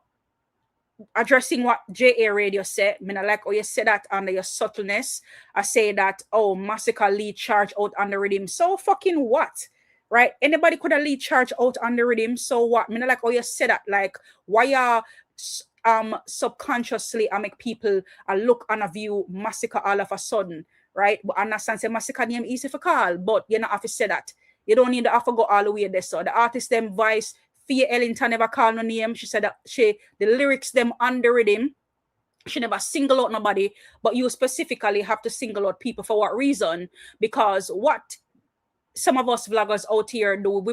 addressing what JA Radio said, I mean, I like how you said that under your subtleness. I say that, oh, Masicka lead charge out on the rhythm. So fucking what? Right? Anybody could have lead charge out on the rhythm. So what? I mean, like how you said that, like why are subconsciously I make people look and a view Masicka all of a sudden, right? But I understand say Masicka name easy for call, but you not have to say that. You don't need to have to go all the way there. So the artist them voice, Faye Ellington never called no name. She said that the lyrics them on the rhythm. She never single out nobody, but you specifically have to single out people for what reason? Because what some of us vloggers out here do,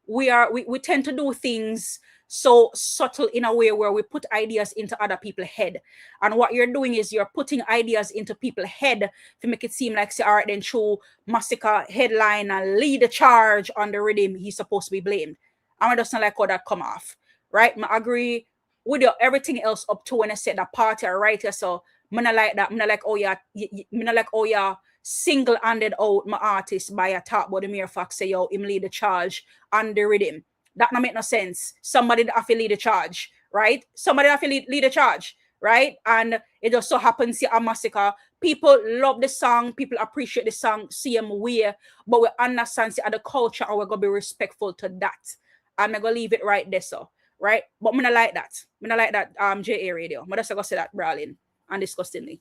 we tend to do things so subtle in a way where we put ideas into other people's head. And what you're doing is you're putting ideas into people's head to make it seem like, say, all right, then through Masicka headline and lead the charge on the Riddim, he's supposed to be blamed. I just not like how that come off, right? I agree with you, everything else up to when I said that party or writer. So I'm not like that. I'm not like, oh yeah, single-handed out my artist by a talk about the mere fact say, yo, him lead the charge on the Riddim. That don't make no sense. Somebody that have to lead the charge, right? Somebody have to lead the charge, right? And it just so happens here at Masicka, people love the song, people appreciate the song, same way, but we understand the culture and we're going to be respectful to that. I'm going to leave it right there, so. Right? But I'm not like that. I'm not like that JA radio. I'm just going to say that brawling and disgustingly.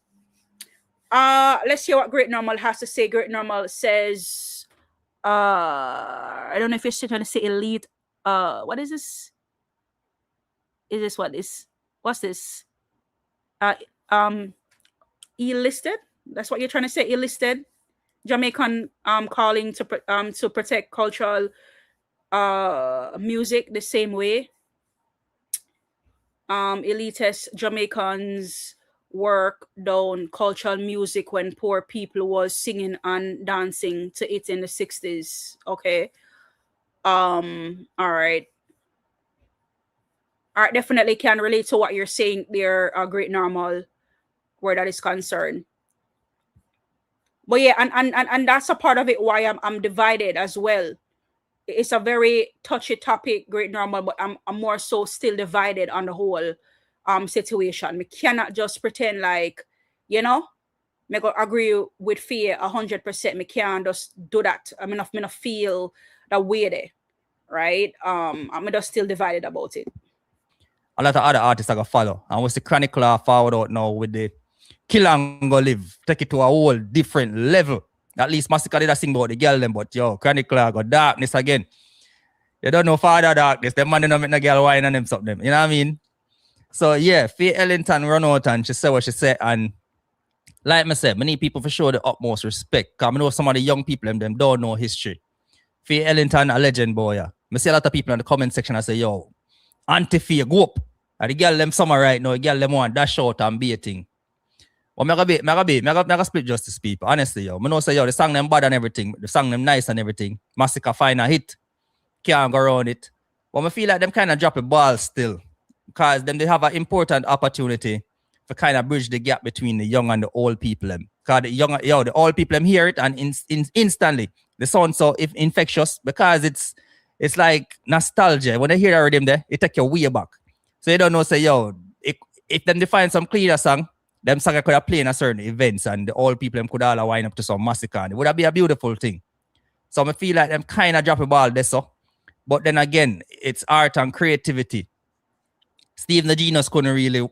Let's hear what Great Normal has to say. Great Normal says, I don't know if you're still trying to say elite. What is this? Is this what is? What's this? E-listed? That's what you're trying to say, E-listed? Jamaican calling to protect cultural music the same way. Elitist Jamaicans work down cultural music when poor people was singing and dancing to it in the 60s. Okay. All right. I definitely can relate to what you're saying there, Great Normal, where that is concerned. But yeah, and that's a part of it why I'm divided as well. It's a very touchy topic, Great Normal, but I'm more so still divided on the whole situation. We cannot just pretend like, you know, me go agree with fear 100%. Me can't just do that. I mean, I feel that way there, right? I'm just still divided about it. A lot of other artists are gonna follow, and what's the chronicler forward out now with the Kill and Go Live, take it to a whole different level. At least Masicka did a sing about the girl them, but yo, chronicler got darkness again. You don't know Father Darkness, them man don't make no girl wine and them something. You know what I mean? So yeah, Faye Ellington run out and she said what she said, and like I said, many people for sure the utmost respect. Because I know some of the young people them don't know history. Faye Ellington, a legend boy. Yeah. I see a lot of people in the comment section and say, yo, Auntie Faye, go up. And the girl them summer right now, the girl them want dash out and be a thing. Well, I gotta split justice people. Honestly, yo. I know say, yo, the song them bad and everything, the song them nice and everything. Masicka find a hit. Can't go around it. But I feel like them kind of drop a ball still. Because then they have an important opportunity to kind of bridge the gap between the young and the old people. Because the old people them hear it and instantly the sound so infectious because it's like nostalgia. When they hear the rhythm there, it take you way back. So you don't know, say, yo, if them they find some cleaner song, them song could have played in a certain events and the old people them could all wind up to some Masicka. It would have been a beautiful thing. So I feel like them kind of drop a ball there, so. But then again, it's art and creativity. Stephen the Genius couldn't really.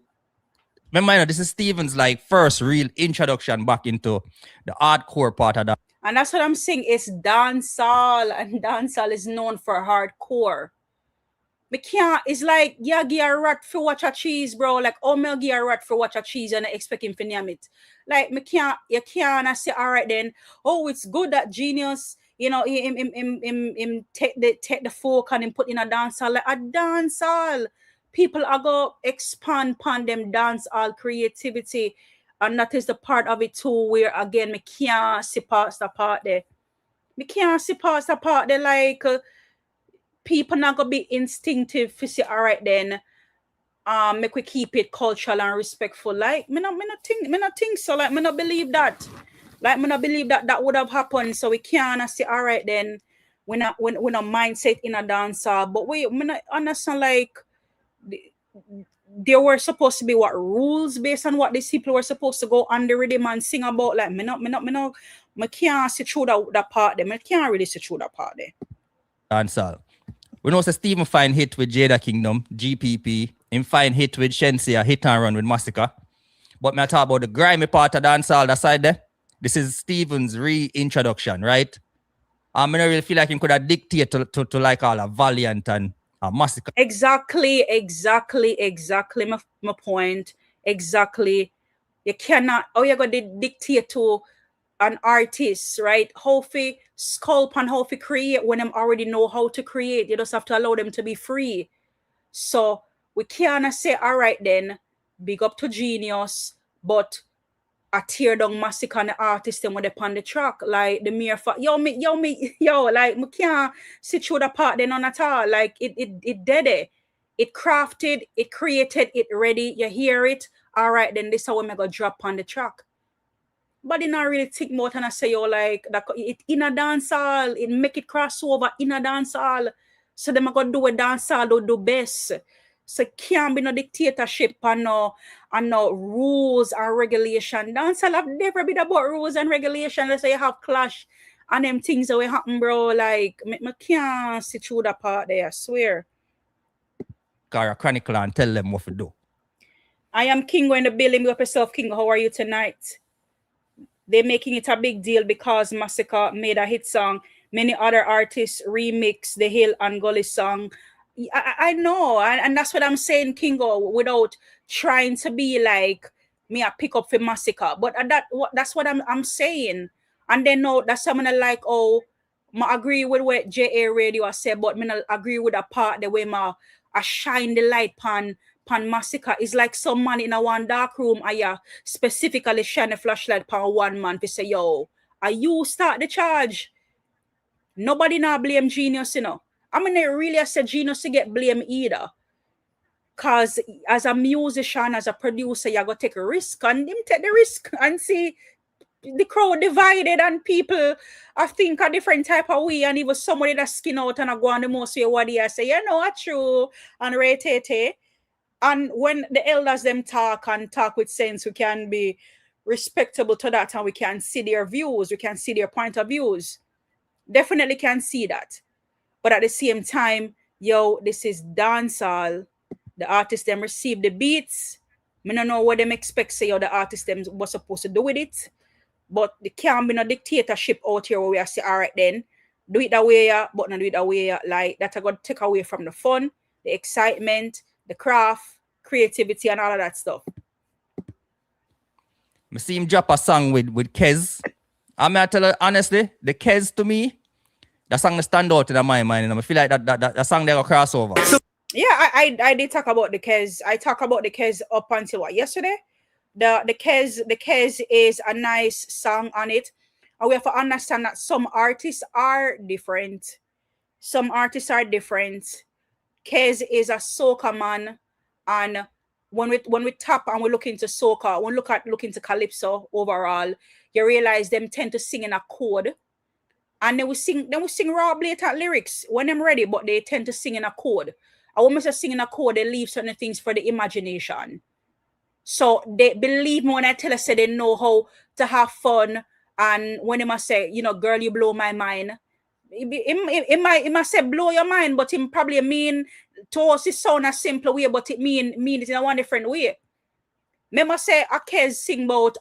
Remember, this is Stephen's like first real introduction back into the hardcore part of that. And that's what I'm saying. It's dancehall, and dancehall is known for hardcore. Me can't. It's like yeah, give a rat for watch a cheese, bro. Like oh, me give a rat for watch a cheese and I expect him to name it. Like me can't. You can't say all right then. Oh, it's good that Genius. You know, him take the folk and him put in a dancehall. Like a dancehall. People are going to expand upon them dancehall creativity. And that is the part of it too, where again, me can't see past the part there. Me can't see past the part there, like people not going to be instinctive to say, all right then, make we keep it cultural and respectful. Like, me not think so. Like, me not believe that. Like, me not believe that would have happened. So we can't say, all right then, we're not mindset in a dancehall. But me not understand, like, there were supposed to be what rules based on what these people were supposed to go on the rhythm and sing about. Like, me can't see through that part there. Me can't really see through that part there. Dancehall. We know say Stephen find hit with Jada Kingdom, GPP. Him find hit with Shensia, hit and run with Masicka. But me talk about the grimy part of dancehall that side there. This is Stephen's reintroduction, right? I don't really feel like he could have dictated to like all a Valiant and Masicka. Exactly. My point. Exactly. You cannot. Oh, you're going to dictate to an artist, right? How to sculpt and how to create when them already know how to create. You just have to allow them to be free. So we can't say, all right then, big up to Genius, but I tear down Masicka and the artist them when they on the track. Like the mere fact, yo, like we can't sit through the part then on at all. Like it did it. It crafted, it created, it ready, you hear it. All right, then this is how we go drop on the track. But they not really think more than I say, yo, like that it in a dance hall, it make it cross over in a dance hall. So them gonna do a dance hall, do best. So it can't be no dictatorship and no rules or regulation. Dance hall have never been about rules and regulation. Let's say you have clash and them things that will happen, bro. Like me can't sit through that part there, I swear. Cara Chronicle and tell them what to do. I am Kingo in the building. Up yourself, Kingo. How are you tonight? They're making it a big deal because Masicka made a hit song. Many other artists remix the Hill and Gully song. I know, and that's what I'm saying, Kingo, without trying to be like me a pick up for Masicka. But that's what I'm saying. And then no, that's something like, oh, I agree with what JA Radio said, but I agree with the part the way I shine the light pan Masicka. It's like some man in a one dark room I specifically shine a flashlight pan one man to say, yo, are you start the charge? Nobody now blame Genius, you know. I mean, I really said Genius to get blame either. Because as a musician, as a producer, you got to take a risk and him take the risk and see the crowd divided and people I think a different type of way, and even somebody that skin out and I go on the most way what they say, you know, it's true and rate. And when the elders them talk with sense, we can be respectable to that and we can see their views, we can see their point of views. Definitely can see that. But at the same time, yo, this is dancehall. The artists them receive the beats. I don't know what them expect say, yo, the artists them was supposed to do with it. But there can't be no dictatorship out here where we are say, all right then, do it that way, but not do it that way. Like that are going to take away from the fun, the excitement, the craft, creativity, and all of that stuff. I see him drop a song with Kez. I'm gonna tell you honestly, the Kez to me, that song that stand out in my mind, and I feel like that song they go crossover. Yeah, I did talk about the Kez. I talk about the Kez up until what, yesterday? The Kez is a nice song on it. And we have to understand that some artists are different. Some artists are different. Kez is a soca man, and when we tap and we look into soca, when we look into calypso overall, you realize them tend to sing in a chord, and they will sing raw blatant lyrics when they're ready, but they tend to sing in a chord. And when we say sing in a chord, they leave certain things for the imagination. So they believe me when I tell us they know how to have fun, and when they must say, you know, girl, you blow my mind. It might say blow your mind, but it probably mean to us it sound a simple way, but it mean it in a one different way. Me must say a Kez sing about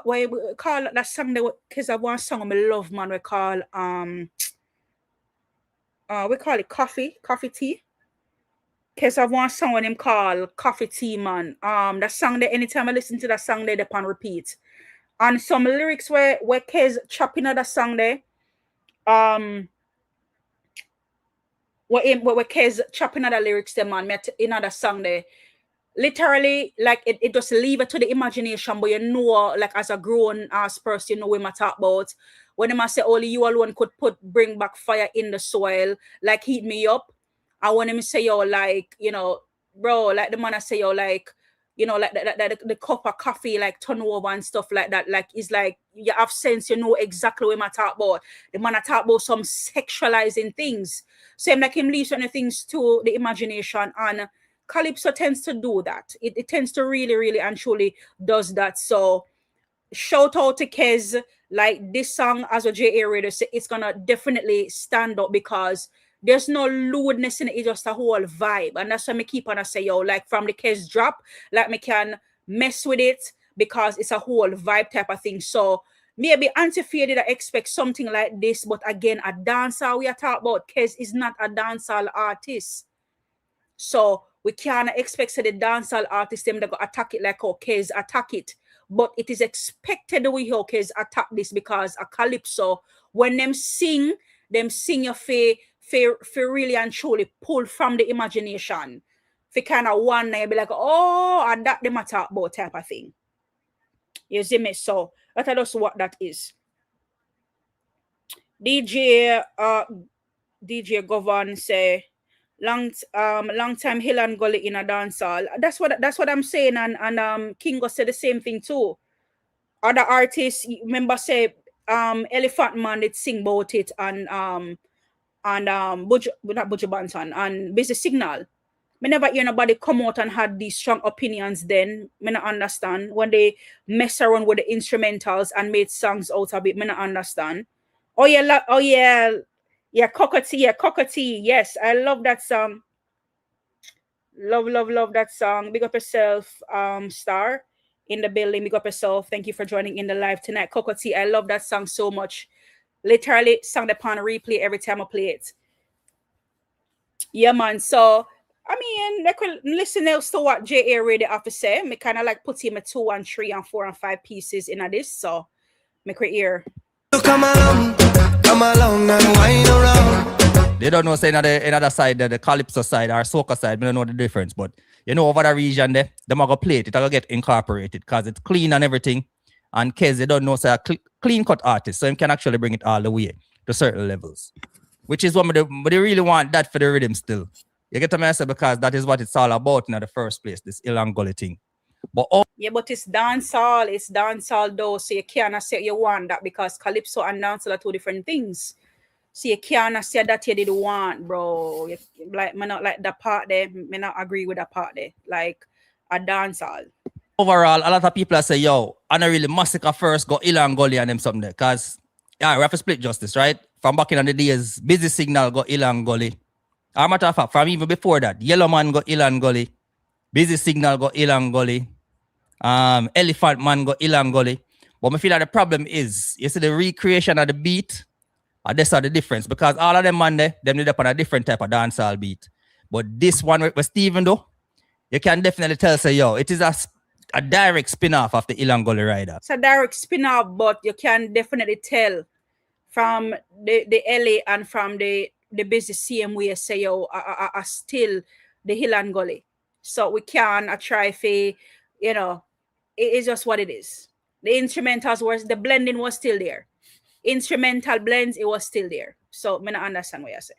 what we call that song because I one song I love, man, we call it coffee tea. Cause I want song when him call Coffee Tea, man. That song there, anytime I listen to that song there, they upon repeat. And some lyrics where Kez chopping at that song there. Where Kez chopping at the lyrics there, man, in that song there. Literally, like it just leave it to the imagination, but you know, like as a grown ass person, you know what I talk about. When I say only you alone could bring back fire in the soil, like heat me up. I want him to say, yo, like, you know, bro, like the man I say, yo, like, you know, like the cup of coffee, like turn over and stuff like that. Like, it's like, you have sense, you know exactly what I talk about. The man I talk about some sexualizing things. So I'm like him leave certain things to the imagination, and Calypso tends to do that. It tends to really, really and truly does that. So shout out to Kez. Like this song, as a JA Radio say, it's gonna definitely stand up because there's no lewdness in it, it's just a whole vibe. And that's why me keep on I say, yo, like from the Kez drop, like me can mess with it because it's a whole vibe type of thing. So maybe Anti-Faded I expect something like this, but again, a dancer we are talking about. Kez is not a dancehall artist. So we can't expect the dancehall artist them that go attack it like how Kez attack it. But it is expected the way how Kez attack this because a calypso, when them sing your for really and truly pull from the imagination. For kind of one night be like, oh, and that them talk about type of thing. You see me? So that's just what that is. DJ Govern say long time Hill and Gully in a dance hall. That's what I'm saying, and Kingo said the same thing too. Other artists, remember say Elephant Man did sing about it, and not Buju Banton and Busy Signal. Me never hear nobody come out and had these strong opinions then. Me not understand. When they mess around with the instrumentals and made songs out of it, me not understand. Oh yeah, Cockatee. Yes, I love that song. Love that song. Big up yourself, Star in the building. Big up yourself. Thank you for joining in the live tonight. Cockatee, I love that song so much. Literally sung upon replay every time I play it. Yeah, man. So I mean, they could listen else to what J.A. really have to say. Me kind of like put him a 2 and 3 and 4 and 5 pieces in this. So me could hear. Come along and wind around. They don't know say another side, the calypso side or soca side. We don't know the difference, but you know over the region there, them are gonna play it. It'll get incorporated because it's clean and everything. And Kez, they don't know say a clean cut artist, so him can actually bring it all the way to certain levels, which is what they really want that for the rhythm still. You get what I say, because that is what it's all about in the first place, this Hill and Gully thing. But it's dancehall. It's dancehall though, so you can't say you want that because calypso and dancehall are 2 different things. So you can't say that you didn't want, bro. Like me not like that part there. Me not agree with that part there. Like a dancehall. Overall, a lot of people say, yo, I don't really Masicka first got Hill and Gully and them something there. Because yeah, we have to split justice, right? From back in the days, Busy Signal got Hill and Gully. As a matter of fact, from even before that, Yellow Man got Hill and Gully, Busy Signal got Hill and Gully, Elephant Man got Hill and Gully. But I feel like the problem is, you see the recreation of the beat, that's the difference. Because all of them man there, them need up on a different type of dancehall beat. But this one with Steven though, you can definitely tell, say, yo, it is a direct spin-off of the Hill and Gully Rider. It's a direct spin-off, but you can definitely tell from the LA and from the Busy same way say yo are still the Hill and Gully. So we can try for, you know, it is just what it is. The instrumentals was, the blending was still there. Instrumental blends, it was still there. So I don't understand what you say.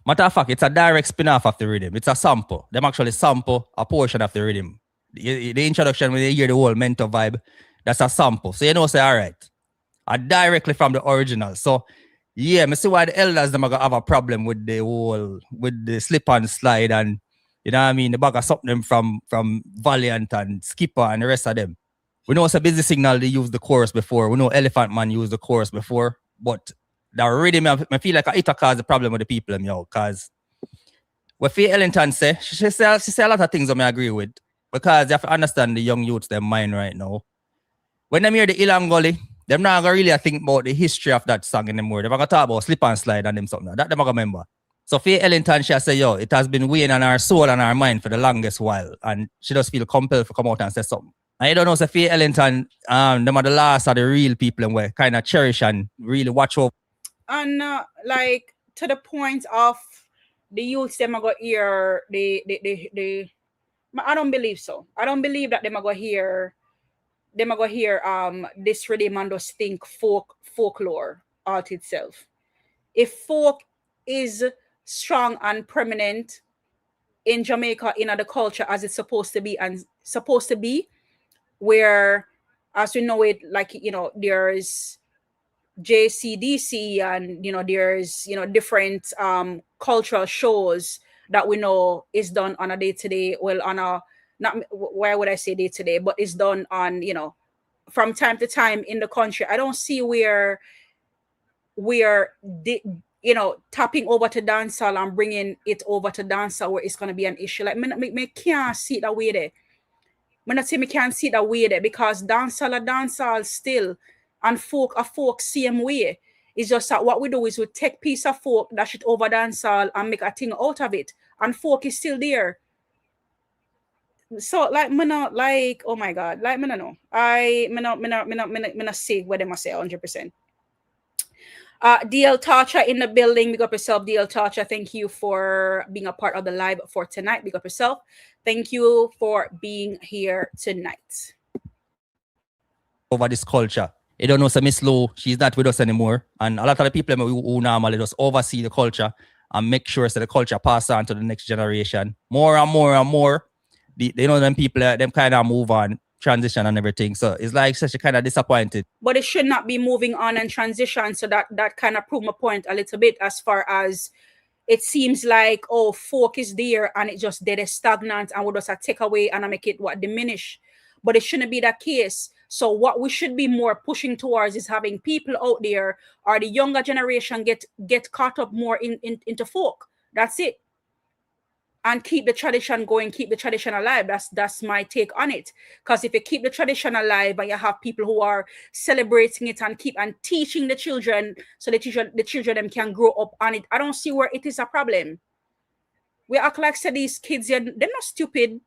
Matter of fact, it's a direct spin-off of the rhythm. It's a sample. Them actually sample a portion of the rhythm. The introduction, when you hear the whole mental vibe, that's a sample. So you know, say, all right, directly from the original. So yeah, I see why the elders them are gonna have a problem with the slip and slide, and you know what I mean, the bag of something from Valiant and Skipper and the rest of them. We know it's a Busy Signal, they used the chorus before. We know Elephant Man used the chorus before, but the rhythm, I feel like it caused the problem with the people, because what Faye Ellington say, she say a lot of things that I agree with, because you have to understand the young youths, their mind right now. When they hear the Hill and Gully, they're not gonna really think about the history of that song anymore. They're gonna talk about slip and slide and them something. That they're gonna remember. So Faye Ellington, she say, yo, it has been weighing on our soul and our mind for the longest while. And she just feel compelled to come out and say something. And you don't know, so Faye Ellington, them are the last of the real people and we kind of cherish and really watch over. And like to the point of the youth, them are gonna hear I don't believe so. I don't believe that them are gonna hear this rhythm and just think folklore art itself. If folk is strong and permanent in Jamaica, in the culture as it's supposed to be, where as we know it, like, you know, there's JCDC and, you know, there's, you know, different cultural shows that we know is done on a day-to-day, well, on a, not, why would I say day-to-day, but it's done on, you know, from time to time in the country. I don't see where we're, you know, tapping over to dancehall and bringing it over to dancehall where it's going to be an issue. Like, me can't see it that way there. I'm not saying me can't see it that way there, because dancehall still, and folk same way. It's just that what we do is we take piece of folk, dash it over dancehall and make a thing out of it. And folk is still there. So like me not like, oh my God, like me not know. Me not say what they must say 100%. DL Tacha in the building. Big up yourself, DL Tacha. Thank you for being a part of the live for tonight. Big up yourself. Thank you for being here tonight. Over this culture. You don't know, so Miss Lou, she's not with us anymore. And a lot of the people who normally just oversee the culture and make sure that the culture pass on to the next generation. More and more and more, you know, them people, them kind of move on, transition and everything. So it's like such a kind of disappointed. But it should not be moving on and transition. So that kind of proved my point a little bit, as far as it seems like, oh, folk is there and it just dead stagnant and we just take away and I make it what diminish. But it shouldn't be that case. So what we should be more pushing towards is having people out there, or the younger generation get caught up more into folk. That's it. And keep the tradition going, keep the tradition alive. That's my take on it. Because if you keep the tradition alive and you have people who are celebrating it and keep and teaching the children, so the children them can grow up on it, I don't see where it is a problem. We act like these kids, they're not stupid.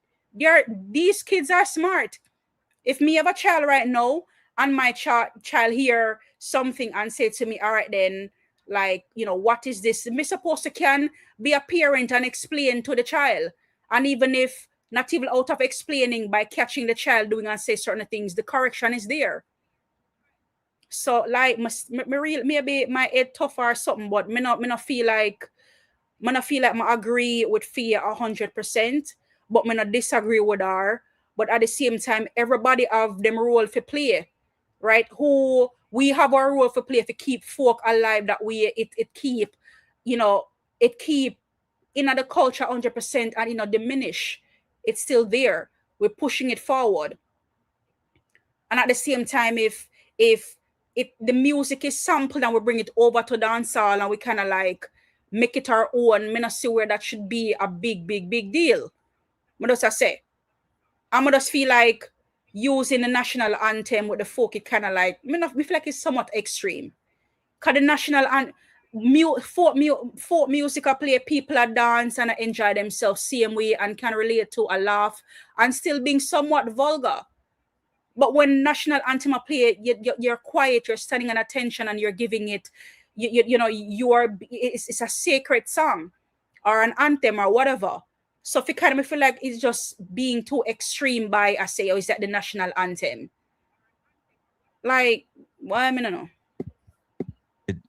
These kids are smart. If me have a child right now and my child hear something and say to me, all right then, like, you know, what is this? Me supposed to can be a parent and explain to the child. And even if not even out of explaining, by catching the child doing and say certain things, the correction is there. So like maybe my head tough or something, but me not feel like I agree with Fia 100%, but me not disagree with her. But at the same time, everybody have them role for play, right? Who we have our role for play to keep folk alive, that way it keep, you know, it keep in the culture 100% and, you know, diminish. It's still there. We're pushing it forward. And at the same time, if the music is sampled and we bring it over to dancehall and we kind of like make it our own, me not see where that should be a big deal. What does I say? I'm just feel like using the national anthem with the folk, it kind of like, we feel like it's somewhat extreme. Because the national folk music I play, people are dance and enjoy themselves same way and can relate to a laugh and still being somewhat vulgar. But when national anthem I play, you're quiet, you're standing at attention and you're giving it, you know, it's a sacred song or an anthem or whatever. So if you kind of feel like it's just being too extreme by, I say, oh, is that the national anthem? Like, why? I don't know.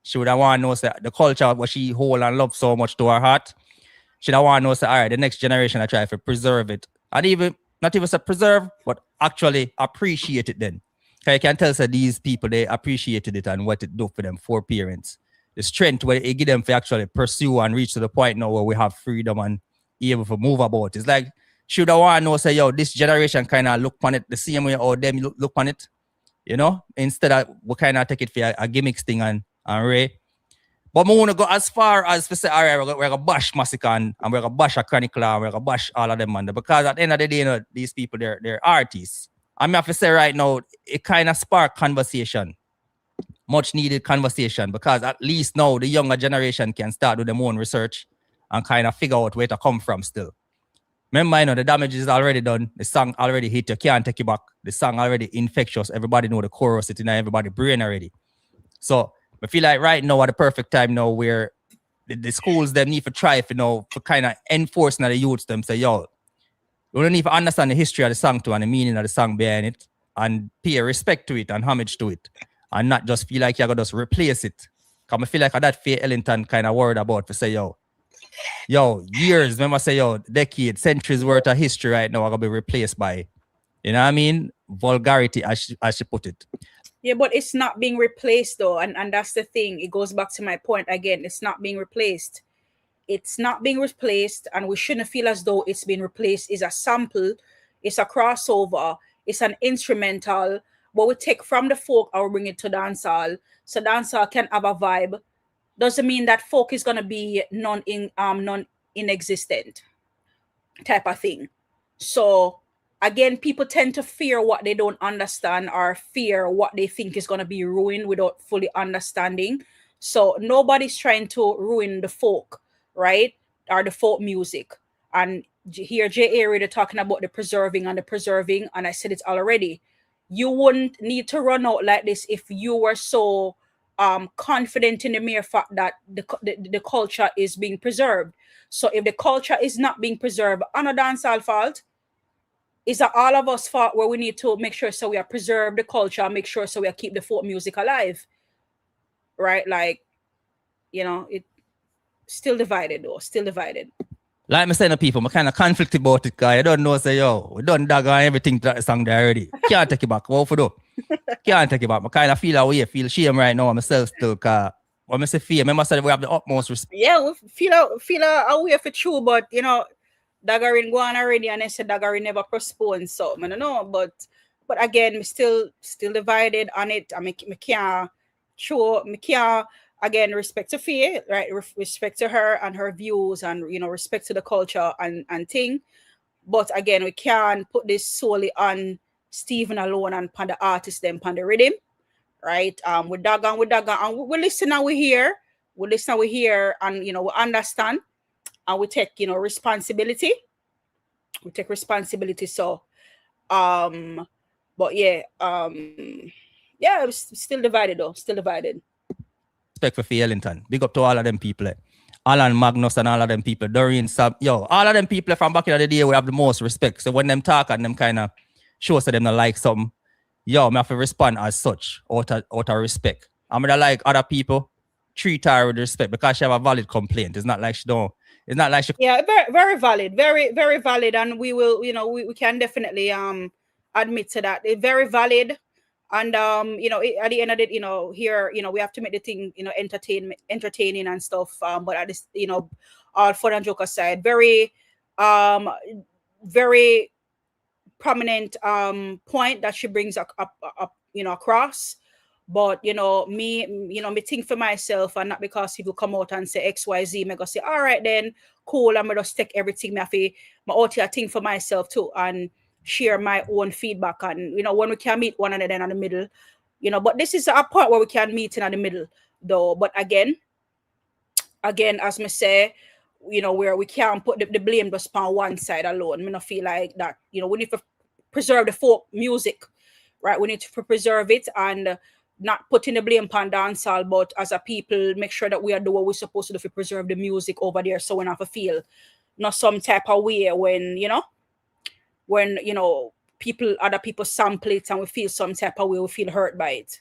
She would have want to know that the culture what she hold and love so much to her heart. She would want to know that, all right, the next generation I try to preserve it. And even, not even say preserve, but actually appreciate it then. I can tell that these people, they appreciated it and what it do for them, for parents. The strength where it give them to actually pursue and reach to the point now where we have freedom and able to move about. It's like, should I want to know, say, yo, this generation kind of look on it the same way or them look on it, you know, instead of we kind of take it for a gimmicks thing and Ray. But we want to go as far as to say, all right, we're going to bash Masicka and we're going to bash a Chronicler and we're going to bash all of them, man. Because at the end of the day, you know, these people, they're artists. I mean, I have to say right now, it kind of sparked conversation. Much needed conversation, because at least now the younger generation can start with their own research and kind of figure out where to come from still. Remember, you know, the damage is already done. The song already hit. You can't take it back. The song already infectious. Everybody know the chorus. It's in everybody's brain already. So I feel like right now at the perfect time now where the schools them need to try if, you know, for kind of enforcing the youths them say, yo, you don't need to understand the history of the song too and the meaning of the song behind it and pay respect to it and homage to it and not just feel like you're going to just replace it. Because I feel like that Faye Ellington kind of worried about to say, yo, years, remember say, yo, decades, centuries worth of history right now are going to be replaced by, you know what I mean? Vulgarity, as she put it. Yeah, but it's not being replaced though. And that's the thing. It goes back to my point again. It's not being replaced. It's not being replaced, and we shouldn't feel as though it's been replaced. It's a sample, it's a crossover, it's an instrumental, but we take from the folk and we bring it to dancehall. So dancehall can have a vibe. Doesn't mean that folk is gonna be non-inexistent type of thing. So again, people tend to fear what they don't understand or fear what they think is gonna be ruined without fully understanding. So nobody's trying to ruin the folk, right? Or the folk music. And here J.A. already talking about the preserving, and I said it already. You wouldn't need to run out like this if you were so confident in the mere fact that the culture is being preserved. So if the culture is not being preserved on a dancehall fault, is that all of us fault where we need to make sure so we are preserve the culture, make sure so we are keep the folk music alive. Right? Like, you know, it still divided though, still divided. Like me saying to people, I'm kind of conflicted about it, because I don't know, say, yo, we done dog on everything to that song there already. Can't take it back. What for do? Can't take it back. I kind of feel away, feel shame right now myself still, because when I say fear, I must say we have the utmost respect. Yeah, we feel away for true, but, you know, Dagarin go on already, and I said Dagarin never postponed, so I don't know, but again, me still divided on it. I mean, me can't again, respect to Faye, right? Respect to her and her views, and, you know, respect to the culture and thing. But again, we can't put this solely on Stephen alone and upon the artist, them upon the Riddim, right? We dagger, and we listen and we hear, and, you know, we understand, and we take, you know, responsibility. We take responsibility. So, but yeah, yeah, it's still divided though, still divided. Respect for Faye Ellington. Big up to all of them people. Alan Magnus and all of them people. Doreen Sab, yo, all of them people from back in the day, we have the most respect. So when them talk and them kind of show to them not like something, yo, I have to respond as such, out of respect. I'm gonna like other people, treat her with respect because she have a valid complaint. It's not like she don't. It's not like she. Yeah, very, very valid, very, very valid, and we will, you know, we can definitely admit to that. It's very valid, and you know, at the end of it, you know, here, you know, we have to make the thing, you know, entertaining and stuff. But at this, you know, all fun and joke aside, very very prominent point that she brings up, you know, across. But, you know, me think for myself, and not because people come out and say XYZ, I go say, all right then, cool, I'm gonna just take everything my out here think for myself too, and share my own feedback. And, you know, when we can meet one another in the middle, you know, but this is a part where we can meet in the middle though. But again, as me say, you know, where we can't put the blame just on one side alone. I not feel like that. You know, we need to preserve the folk music, right? We need to preserve it and not putting the blame on dancehall, but as a people, make sure that we are doing what we're supposed to do to preserve the music over there, so we don't have to feel not some type of way when, you know, other people sample it and we feel some type of way, we feel hurt by it.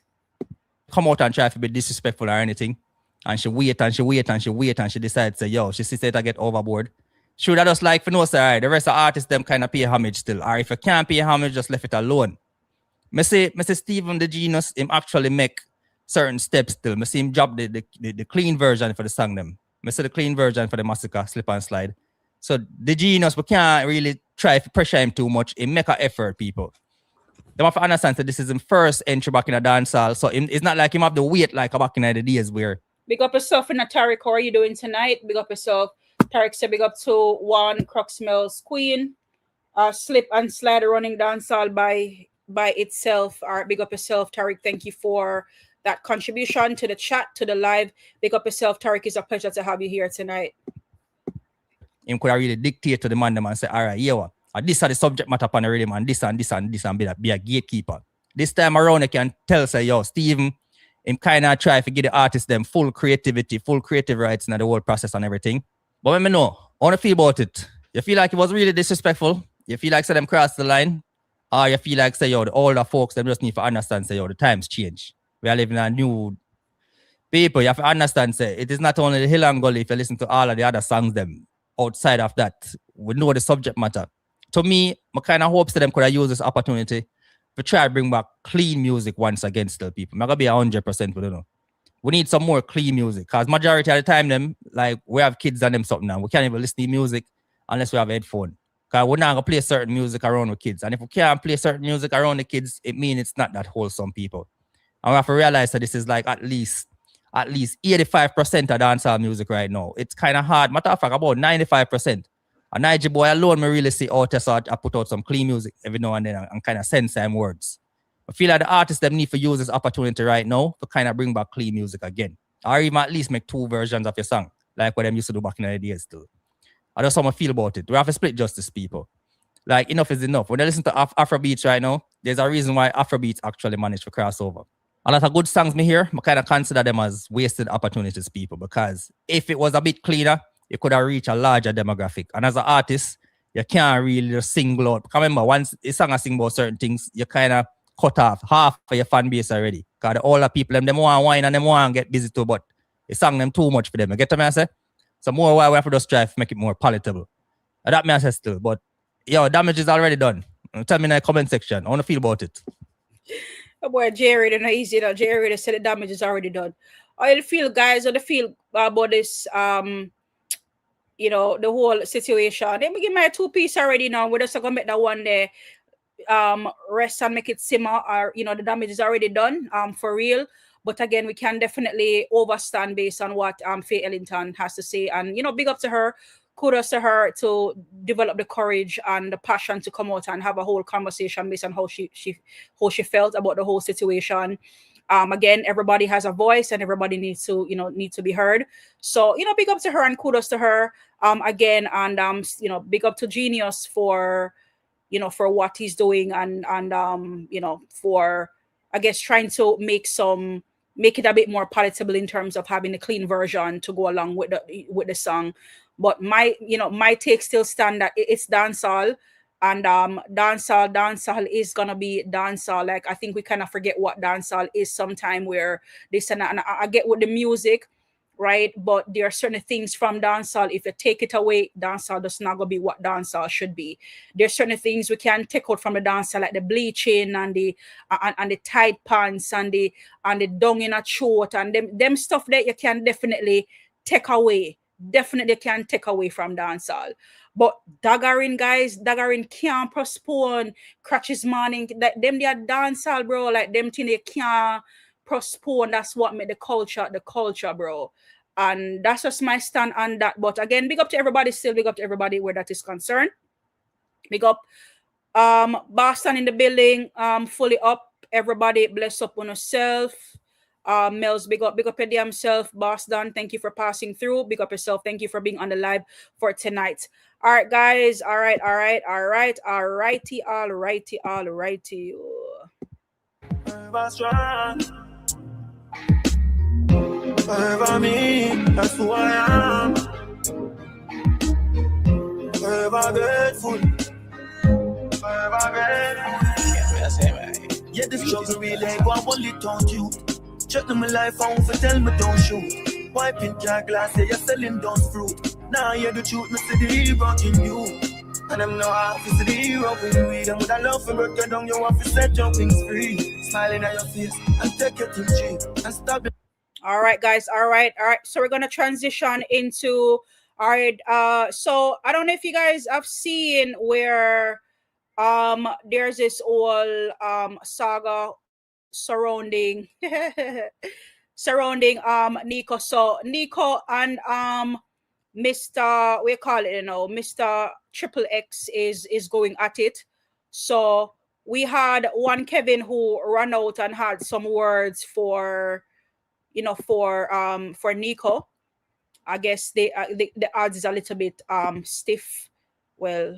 Come out and try to be disrespectful or anything. And she wait and she decides to say, yo, she sees it to get overboard. Should I just like for no say, all right, the rest of the artists them kind of pay homage still. Or if you can't pay homage, just left it alone. I say Stephen the Genius, him actually make certain steps still. I see him drop the clean version for the song them. I say the clean version for the Masicka, Slip and Slide. So the Genius, we can't really try to pressure him too much. He make an effort, people. They have to understand that this is his first entry back in a dancehall. So it's not like him have the weight like back in the days where. Big up yourself in a Tariq. How are you doing tonight? Big up yourself. Tariq said big up to one Crux Mellz Queen. Slip and Slide running dancehall by itself. All right, big up yourself, Tariq. Thank you for that contribution to the chat, to the live. Big up yourself, Tariq. It's a pleasure to have you here tonight. Him could have really dictate to the man them and say, all right, yeah, this is the subject matter upon the rhythm, and this and be a gatekeeper. This time around, I can tell, say, yo, Stephen, him kind of try to give the artists them full creativity, full creative rights in the whole process and everything. But let me know, I want to feel about it. You feel like it was really disrespectful? You feel like say them crossed the line? Or you feel like say, yo, the older folks, them just need to understand, say, yo, the times change. We are living in a new people. You have to understand, say, it is not only the Hill and Gully. If you listen to all of the other songs, them outside of that, we know the subject matter. To me, I kind of hopes that them could have used this opportunity to try to bring back clean music once again still, people. I'm going to be 100% with you. We need some more clean music, because majority of the time, them, like, we have kids and them something now. We can't even listen to music unless we have a headphone. Because we're not going to play certain music around with kids. And if we can't play certain music around the kids, it means it's not that wholesome, people. And we have to realize that this is like at least 85% of dancehall music right now. It's kind of hard. Matter of fact, about 95%. A Niger boy alone, me really see out there, I put out some clean music every now and then and kind of send some words. I feel like the artists them need to use this opportunity right now to kind of bring back clean music again. Or even at least make 2 versions of your song, like what them used to do back in the days too. I just how I feel about it. We have to split justice, people. Like, enough is enough. When I listen to Afrobeats right now, there's a reason why Afrobeats actually managed to cross over. A lot of good songs me hear, I kind of consider them as wasted opportunities, people, because if it was a bit cleaner, you could have reached a larger demographic. And as an artist, you can't really just single out. Because remember, once a song sing about certain things, you kind of cut off half of your fan base already. Because the older people, them want wine and them want get busy too, but the song them too much for them. You get what I say? So more why we have to just try to make it more palatable. And that me I say still, but yo, damage is already done. Tell me in the comment section. I want to feel about it. Oh boy, Jerry, and easy now. Jerry said the damage is already done. How you feel, guys? How do you feel about this? You know, the whole situation. Let me give my 2-piece already now. We're just gonna make that one there. Rest and make it simmer. Or you know, the damage is already done. For real. But again, we can definitely overstand based on what Faye Ellington has to say. And you know, big up to her. Kudos to her to develop the courage and the passion to come out and have a whole conversation based on how she felt about the whole situation. Again, everybody has a voice and everybody needs to be heard. So, you know, big up to her and kudos to her again. And, you know, big up to Genius for, you know, for what he's doing and you know, for, I guess, trying to make it a bit more palatable in terms of having a clean version to go along with the song. But my take still stand that it's dancehall, and dancehall is gonna be dancehall. Like I think we kind of forget what dancehall is sometime, where this and I get with the music, right? But there are certain things from dancehall. If you take it away, dancehall does not gonna be what dancehall should be. There's certain things we can take out from the dancehall, like the bleaching and the tight pants and the dung in a throat and them stuff that you can definitely take away. Definitely can take away from dancehall. But daggering can't postpone Crutches Morning. That them they are dancehall, bro. Like them thing they can't postpone. That's what made the culture, bro. And that's just my stand on that. But again, big up to everybody, still big up to everybody where that is concerned. Big up Boston in the building, fully up. Everybody bless up on yourself. Mellz, big up your damn self. Boss Don, thank you for passing through. Big up yourself. Thank you for being on the live for tonight. All right, guys. All righty. Forever me, that's who I am. Forever grateful. Forever grateful. Yeah, this struggle really go on only taught you. Check my life out for tell me don't shoot. Wiping car glass, yeah, you're selling those fruit. Now you're the truth, me see the hero in you. And I'm no half, you see the hero in me. Them with a love for break you down, you want to set your wings free. Smiling at your face and take your thing cheap. And stop it. All right, guys. All right. So we're gonna transition into so I don't know if you guys have seen where there's this whole saga surrounding Nico. So Nico and Mr. we call it, you know, Mr. Triple X is going at it. So we had one Kevin who ran out and had some words for Nico. I guess the odds is a little bit stiff. Well,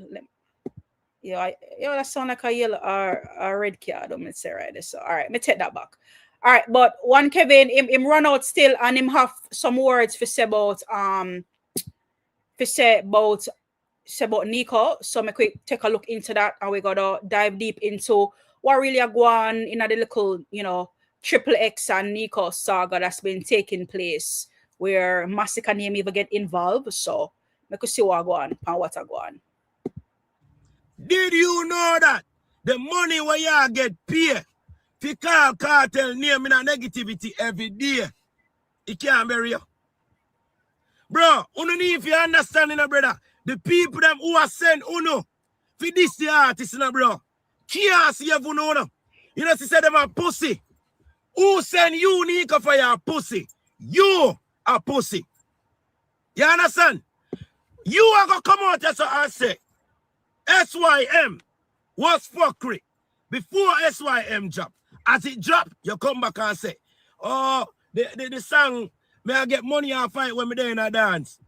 that sound like a yellow or a red card. I'm gonna say right. So all right, me take that back. All right, but one Kevin, him run out still, and him have some words for say about Nico. So me quick take a look into that, and we gotta dive deep into what really are going on in a little, you know, Triple X and Nico saga that's been taking place, where Masicka name even get involved. So me could see what go on and what go on. Did you know that the money where you get paid to call cartel name in a negativity every day, it can't bury you? Bro, if you understand, brother, the people them who are sent for this the artist, bro, can't see you know. You know, she said them a pussy. Who send you, Nico, for your pussy? You a pussy. You understand? You are going to come out and say, SYM was fuckery before SYM drop. As it drop, you come back and say, oh, the song, may I get money and fight when me there in a dance.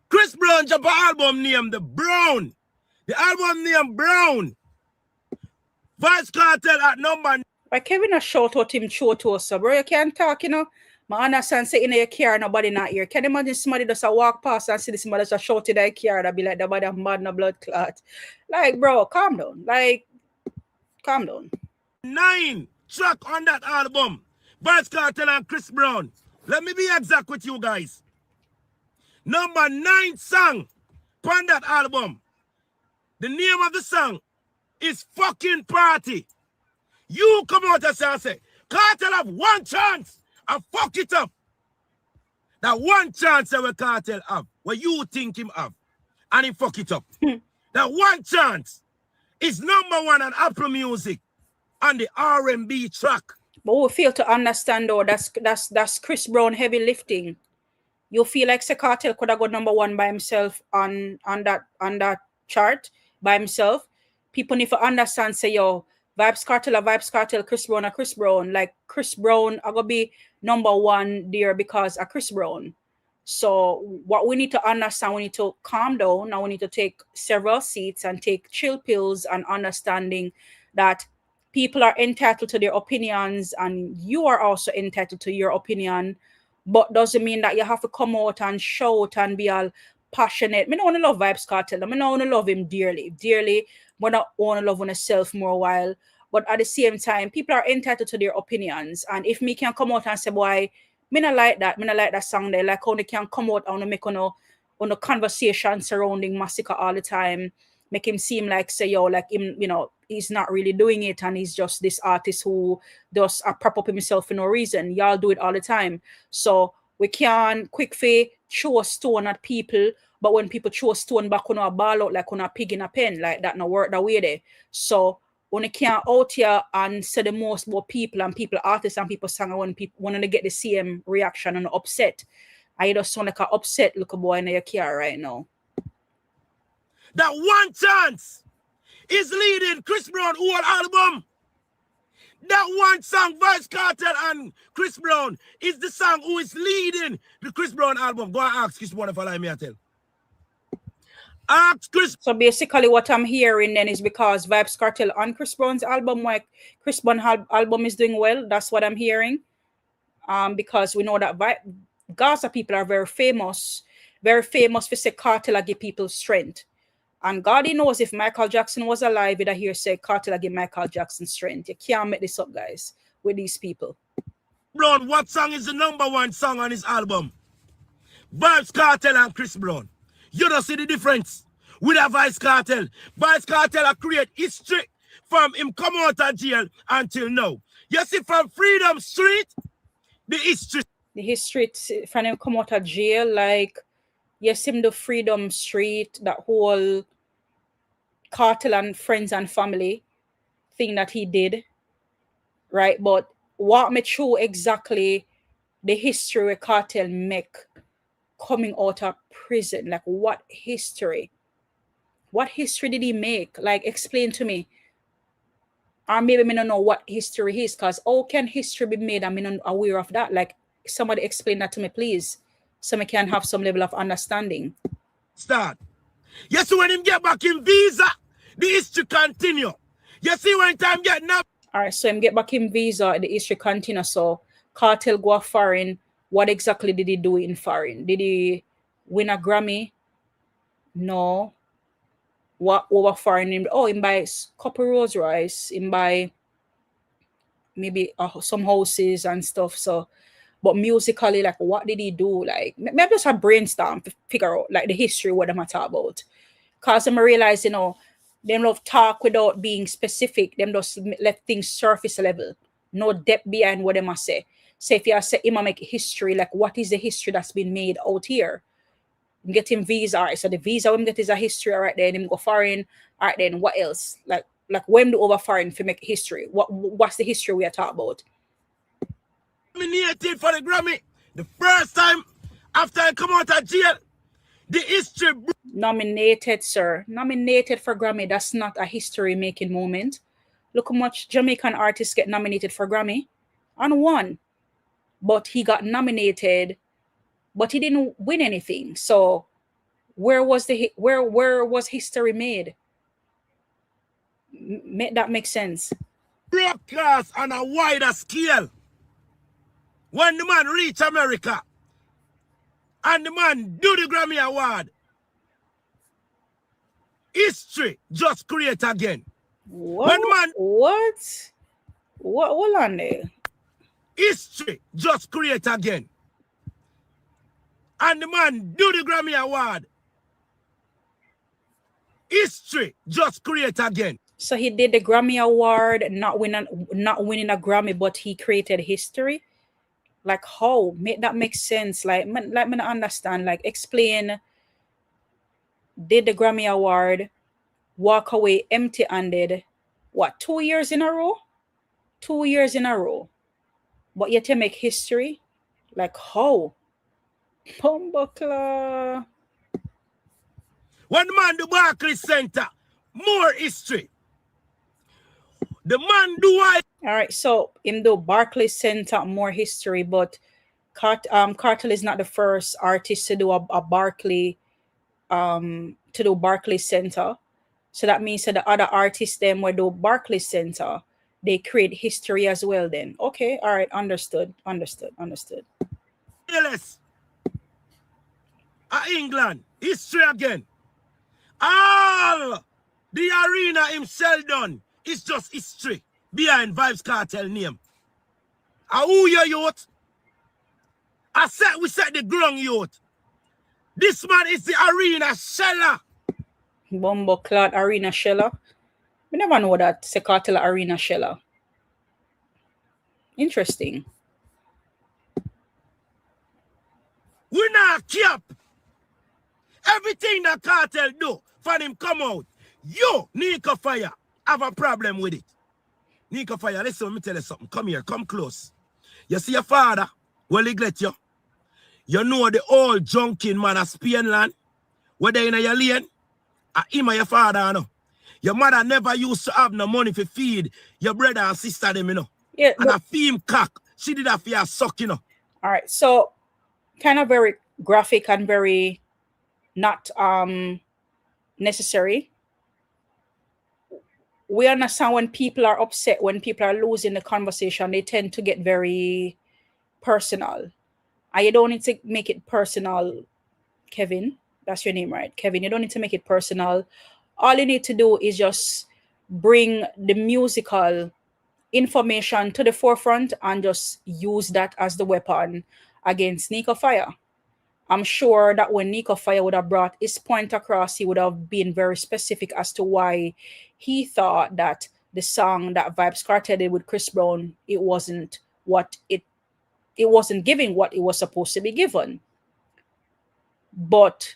Chris Brown drop an album named The Brown. The album named Brown. Vice Cartel at number. But Kevin a shout out him show to us, so bro. You can't talk, you know. I understand say in your car, nobody not here. Can you imagine somebody just a walk past and see this somebody just shout in their car that be like the body of mad no blood clot. Like, bro, calm down. Like, calm down. 9 track on that album. Vybz Kartel and Chris Brown. Let me be exact with you guys. Number 9 song on that album. The name of the song is Fucking Party. You come out and say, Kartel have one chance and fuck it up. That one chance that we Kartel have, what you think him have, and he fuck it up. That one chance is number 1 on Apple Music on the R&B track. But we fail to understand though, that's Chris Brown heavy lifting. You feel like Kartel could have got number 1 by himself on that chart by himself. People need to understand, say, yo, Vybz Kartel, Chris Brown, Chris Brown. Like, Chris Brown are going to be number 1 there because of Chris Brown. So what we need to understand, we need to calm down. Now we need to take several seats and take chill pills and understanding that people are entitled to their opinions and you are also entitled to your opinion. But doesn't mean that you have to come out and shout and be all passionate. I don't want to love Vybz Kartel. I don't want to love him dearly. But I want to love myself more a while. But at the same time, people are entitled to their opinions. And if me can come out and say, boy, me not like that song there. Like how they can come out and make on a conversation surrounding Masicka all the time. Make him seem like, say, yo, like him, you know, he's not really doing it and he's just this artist who does prop up himself for no reason. Y'all do it all the time. So we can quickly throw a stone at people, but when people throw a stone back on a ball out like on a pig in a pen, like that no work that way there. So when you can't out here and say the most about people and people artists and people sing when people want to get the same reaction and upset. I just sound like an upset little boy in your car right now. That one chance is leading Chris Brown whole album. That one song, Vybz Kartel and Chris Brown, is the song who is leading the Chris Brown album. Go and ask Chris Brown if I like me, I tell. Ask Chris. So basically what I'm hearing then is because Vybz Kartel on Chris Brown's album, like Chris Brown album is doing well. That's what I'm hearing. Because we know that Gaza people are very famous for say Kartel give people strength. And God, he knows if Michael Jackson was alive, he'd hear say Kartel give Michael Jackson strength. You can't make this up, guys, with these people. Brown, what song is the number 1 song on his album? Vybz Kartel and Chris Brown. You don't see the difference with a Vybz Kartel. Vybz Kartel create history from him come out of jail until now. You see from Freedom Street, the history. The history from him come out of jail, like, yes, him the Freedom Street, that whole Kartel and friends and family thing that he did, right? But what me through exactly the history where Kartel make coming out of prison, like what history did he make? Like, explain to me. Or maybe me don't know what history is, because how can history be made and me not aware of that? Like, somebody explain that to me, please, so me can have some level of understanding. Start. You see when him get back in visa, the history continue. You see when time get now. All right, so him get back in visa, the history continue. So Kartel go foreign. What exactly did he do in foreign? Did he win a Grammy? No. What over foreign? Him buy couple Rolls Royce. Him buy maybe some houses and stuff. So, but musically, like, what did he do? Like, maybe just a brainstorm to figure out like the history what I'm talking about. Cause I realize, you know, them love talk without being specific. Them just let things surface level. No depth behind what they must say. So if you say him make history, like what is the history that's been made out here? Get him visa, all right. So the visa when get is a history, all right, then him go foreign, all right, then what else? Like when do over foreign for make history? What's the history we are talking about? Nominated for the Grammy the first time after I come out of jail. The history nominated, sir. Nominated for Grammy. That's not a history making moment. Look how much Jamaican artists get nominated for Grammy and won. But he got nominated, but he didn't win anything. So where was where was history made? Make that make sense. broadcast on a wider scale. When the man reach America and the man do the Grammy Award, history just create again. What? When the man What? Hold on there. history just create again. And the man do the Grammy Award, history just create again. So he did the Grammy Award, not winning a Grammy, but he created history. Like how? Make that make sense? Like me not understand. Like explain. Did the Grammy Award, walk away empty-handed. What, 2 years in a row? 2 years in a row. But yet you make history? Like how? Pumbakla. When the man do Barclays Center, more history. The man do what? All right, so in the Barclays Center, more history, but Cartel is not the first artist to do a Barclay, to do Barclays Center. So that means that the other artists then will do Barclays Center, they create history as well then. Okay, all right, understood. Yes. England, history again. All the arena himself done. It's just history behind Vybz Kartel name. Who your youth? We set the ground youth. This man is the arena sheller. Bumbo Clot Arena Sheller. We never know that it's a Cartel Arena Sheller. Interesting. We not cap. Everything that Cartel do, for him come out. You, Nico Fire, have a problem with it. Nico Fire, listen, let me tell you something. Come here, come close. You see your father, well, he get you. You know the old junkin man of Spain land, whether in your lane, him or your father, you know. Your mother never used to have no money to feed your brother and sister them, you know. Yeah, and a fame cock, she did that for your suck, you know. All right, so kind of very graphic and very not necessary. We understand when people are upset, when people are losing the conversation, they tend to get very personal. And you don't need to make it personal, Kevin. That's your name, right? Kevin, you don't need to make it personal. All you need to do is just bring the musical information to the forefront and just use that as the weapon against Nico Fire. I'm sure that when Nico Fire would have brought his point across, he would have been very specific as to why he thought that the song that Vybz Kartel did with Chris Brown, it wasn't giving what it was supposed to be given. But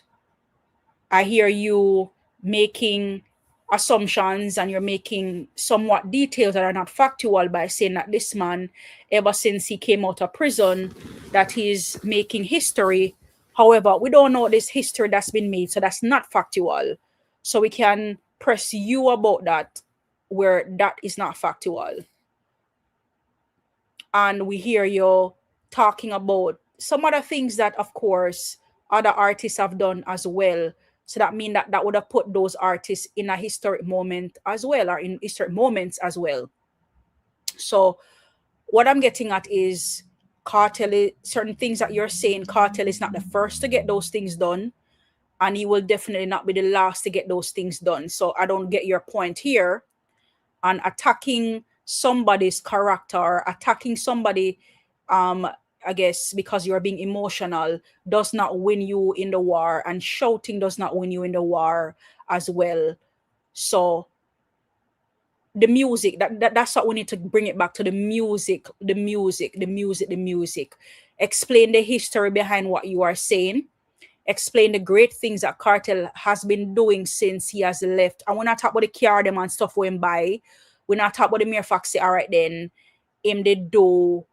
I hear you making assumptions and you're making somewhat details that are not factual by saying that this man, ever since he came out of prison, that he's making history. However, we don't know this history that's been made, so that's not factual. So we can press you about that where that is not factual. And we hear you talking about some other things that, of course, other artists have done as well. So that means that would have put those artists in a historic moment as well, or in historic moments as well. So what I'm getting at is Cartel, certain things that you're saying, Cartel is not the first to get those things done, and he will definitely not be the last to get those things done. So I don't get your point here. And attacking somebody's character, or attacking somebody, I guess, because you're being emotional, does not win you in the war, and shouting does not win you in the war as well. So the music, that's what we need to bring it back to, the music. Explain the history behind what you are saying. Explain the great things that Cartel has been doing since he has left. And we're not talking about the car them and stuff going by. We're not talking about the mere fact, say, all right then, him they do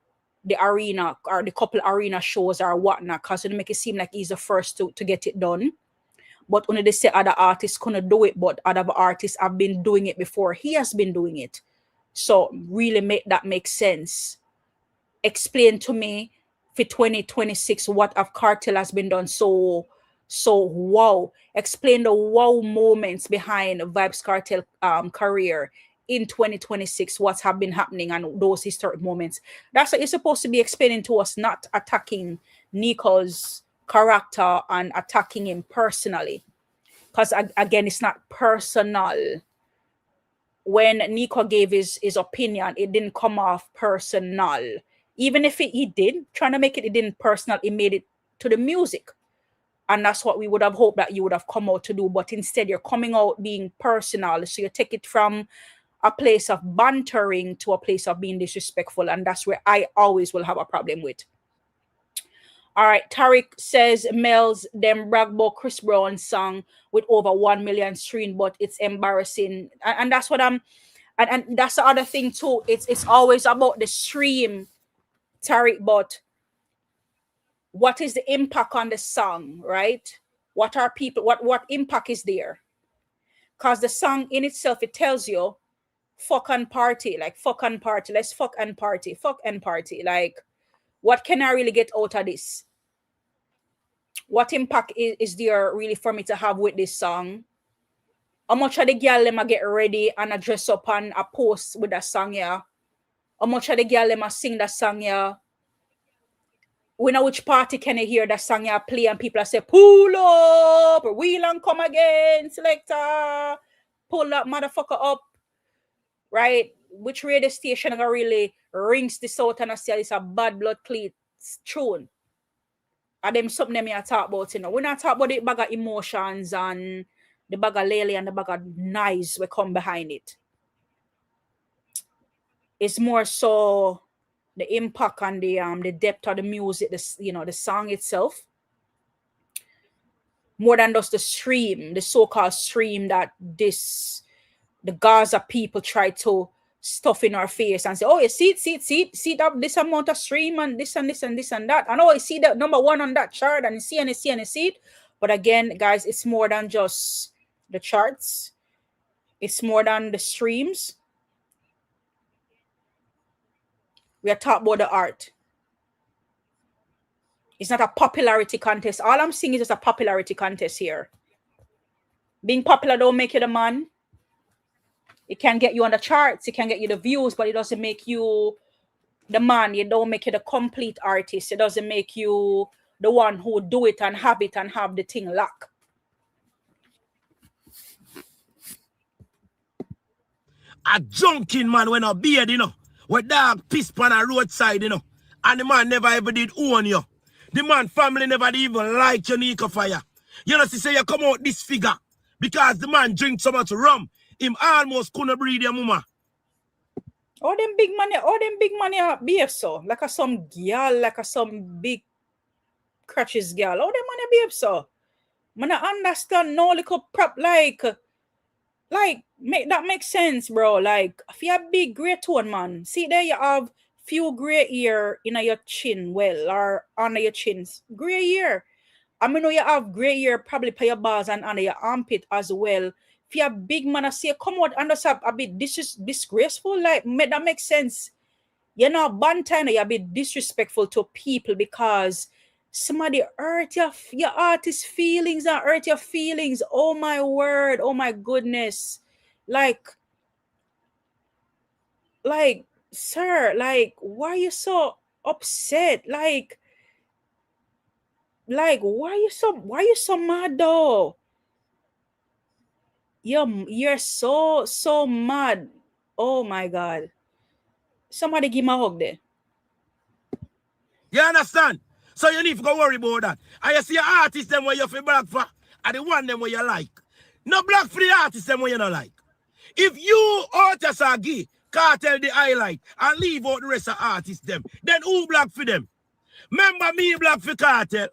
the arena or the couple arena shows or whatnot, because it make it seem like he's the first to get it done. But only they say other artists couldn't do it, but other artists have been doing it before he has been doing it. So really make that make sense. Explain to me for 2026 what of Cartel has been done so wow. Explain the wow moments behind Vybz Kartel career in 2026 what's have been happening and those historic moments. That's what you're supposed to be explaining to us, not attacking Nico's character and attacking him personally. Because again, it's not personal. When Nico gave his opinion, it didn't come off personal. Even if he did, trying to make it didn't personal, it made it to the music. And that's what we would have hoped that you would have come out to do. But instead, you're coming out being personal. So you take it from a place of bantering to a place of being disrespectful. And that's where I always will have a problem with. All right, Tariq says, Mellz, them brag about Chris Brown's song with over 1 million streams, but it's embarrassing. And that's what and that's the other thing too. It's always about the stream, Tariq, but what is the impact on the song, right? What are people, what impact is there? Because the song in itself, it tells you, fuck and party, like fuck and party, let's fuck and party, fuck and party. Like, what can I really get out of this? What impact is there really for me to have with this song? How much of the girl them get ready and a dress up and a post with that song here? How much of the girl them sing that song here? We know which party can you hear that song here play and people say, pull up, wheel and come again, selector, pull that motherfucker up, right? Which radio station gonna really rings this out and I say it's a bad blood cleat tune? And them something them I talk about, you know. We're not talking about the bag of emotions and the bag of lily and the bag of knives we come behind it. It's more so the impact and the depth of the music, the song itself. More than just the stream, the so-called stream that the Gaza people try to stuff in our face and say, oh, you see that this amount of stream and this and this and this and that. And oh, you see that number one on that chart and you see it. But again, guys, it's more than just the charts. It's more than the streams. We are talking about the art. It's not a popularity contest. All I'm seeing is just a popularity contest here. Being popular don't make you the man. It can get you on the charts, it can get you the views, but it doesn't make you the man. It don't make you the complete artist. It doesn't make you the one who do it and have the thing lock. A junkin man when a beard, you know, with dog piss on a roadside, you know, and the man never ever did own you. The man family never even like your Nico fire. You know, say you come out this figure because the man drink so much rum. Him almost couldn't breathe your mama. All them big money behave so. Like a some girl, like a some big crutches girl. All them money behave so. Man, I understand no little prop like make that make sense, bro. Like if you have big grey tone, man. See there you have few grey hair in your chin, well, or under your chins. Grey hair. I mean know you have grey hair probably by your bars and under your armpit as well. If you're a big man, I say, come out and just a bit disgraceful, like, that makes sense. You're not banter, you're a bit disrespectful to people because somebody hurt your artist feelings and hurt your feelings. Oh, my word. Oh, my goodness. Like, sir, like, why are you so upset? Like, why are you so mad, though? You're so mad. Oh my God. Somebody give me a hug there. You understand? So you need to go worry about that. And you see your artists them where you feel black for, and the one them where you like. No black for the artists them where you don't like. If you artists are gay, cartel the highlight and leave out the rest of artists them, then who black for them? Remember me black for cartel.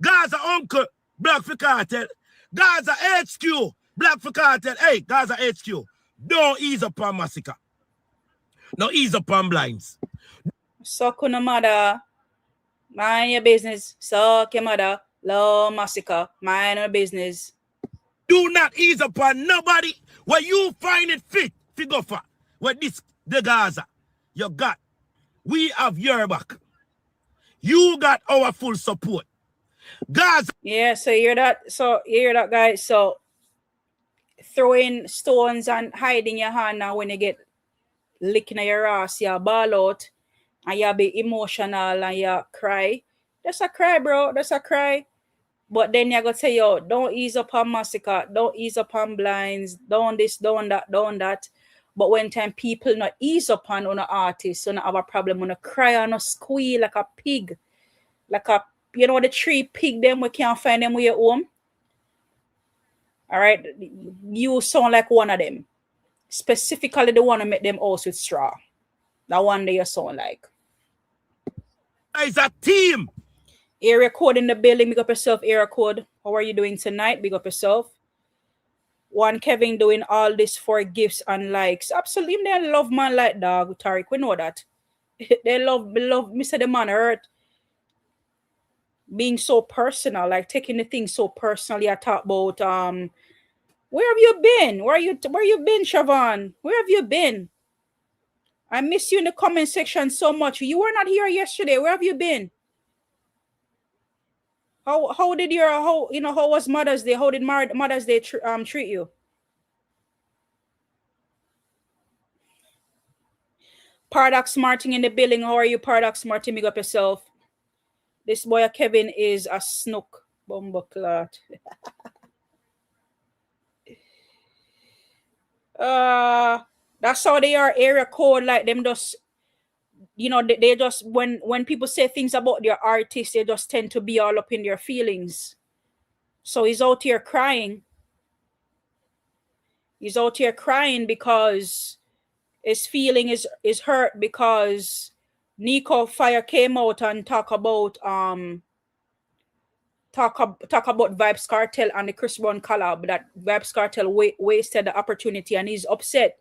Gaza uncle black for cartel. Gaza HQ. Black for cartel. Hey, Gaza HQ. Don't ease up on Masicka. No ease up on blinds. Suck on the mother. Mind your business. Suck your mother. Love Masicka. Mind your business. Do not ease up on nobody where you find it fit to go for. With this, the Gaza. You got. We have your back. You got our full support. Gaza. Yeah, so you hear that? So you hear that, guys? So throwing stones and hiding your hand now when you get licking your ass, you ball out and you be emotional and you cry. That's a cry, bro. That's a cry. But then you're gonna say, yo, don't ease up on Masicka, don't ease up on blinds, don't this, don't that, don't that. But when time people not ease up on an artist, so not have a problem, wanna cry and a squeal like a pig. Like a, you know, the three pig them we can't find them with your home. All right, you sound like one of them. Specifically the one to make them house with straw. That one day you sound like. It's a team. Area code in the building. Big up yourself, area code. How are you doing tonight? Big up yourself. One Kevin doing all this for gifts and likes. Absolutely, they love man like dog, Tariq. We know that. They love Mr. The man hurt. Being so personal, like taking the thing so personally. I talk about where have you been? Where you been, Siobhan? Where have you been? I miss you in the comment section so much. You were not here yesterday. Where have you been? How was Mother's Day? How did Mother's Day treat you? Paradox Martin in the building. How are you, Paradox Martin? Big up yourself. This boy Kevin is a snook. Bumbleclot. That's how they are, area code, like them just, you know, they just, when people say things about their artists, they just tend to be all up in their feelings. So he's out here crying. He's out here crying because his feeling is hurt because Nico Fire came out and talk about Vybz Kartel and the Chris Brown collab, that Vybz Kartel wasted the opportunity, and he's upset.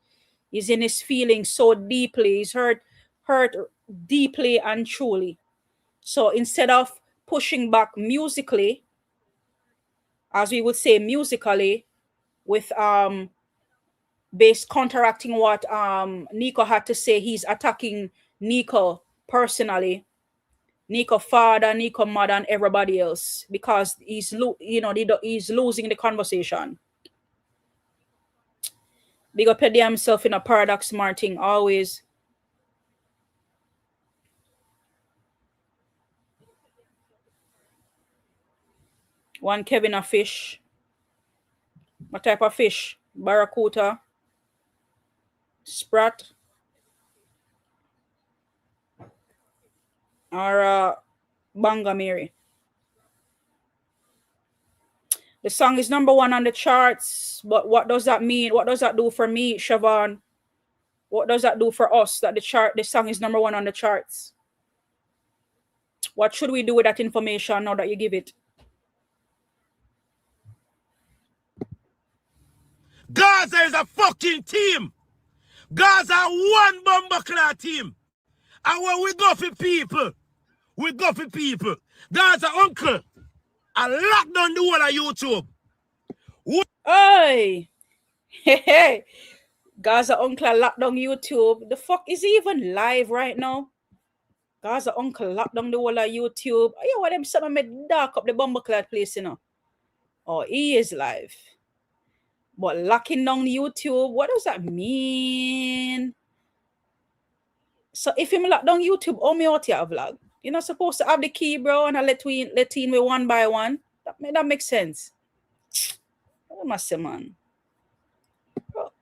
He's in his feelings so deeply. He's hurt deeply and truly. So instead of pushing back musically, as we would say musically, with counteracting what Nico had to say, he's attacking Nico personally. Nico father, Nico mother, and everybody else, because he's losing the conversation. Big up himself in a Paradox Martin always. One Kevin a fish. What type of fish? Barracuda, sprat, or Bangamiri. The song is #1 on the charts, but what does that mean? What does that do for me, Siobhan? What does that do for us that the song is #1 on the charts? What should we do with that information now that you give it? Gaza is a fucking team. Gaza one bumbleclad team. And when we go for people, Gaza uncle, I lock down the whole of YouTube. Hey, hey, Gaza uncle locked down YouTube. The fuck is he even live right now? Gaza uncle locked down the whole of YouTube. You want them some me dark up the bumbleclad place, you know? Oh, he is live. But locking down YouTube, what does that mean? So if you lock down YouTube, how me out here vlog? You're not supposed to have the key, bro, and I let in with one by one. That makes sense. What must say, man?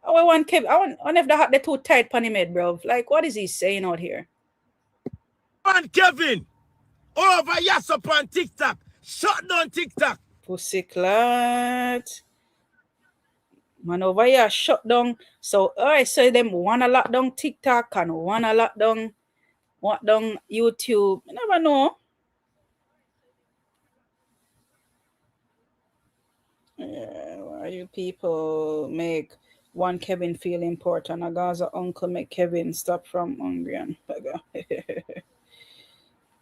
I wonder if the hat they too tight on him head, bro. Like, what is he saying out here? And Kevin, over Yasop on TikTok. Shut down TikTok. Pussyclat. Man over here shut down. So I say them wanna lock down TikTok and wanna lock down YouTube. You never know. Why you people make one Kevin feel important? A Gaza uncle make Kevin stop from hungry and beggar.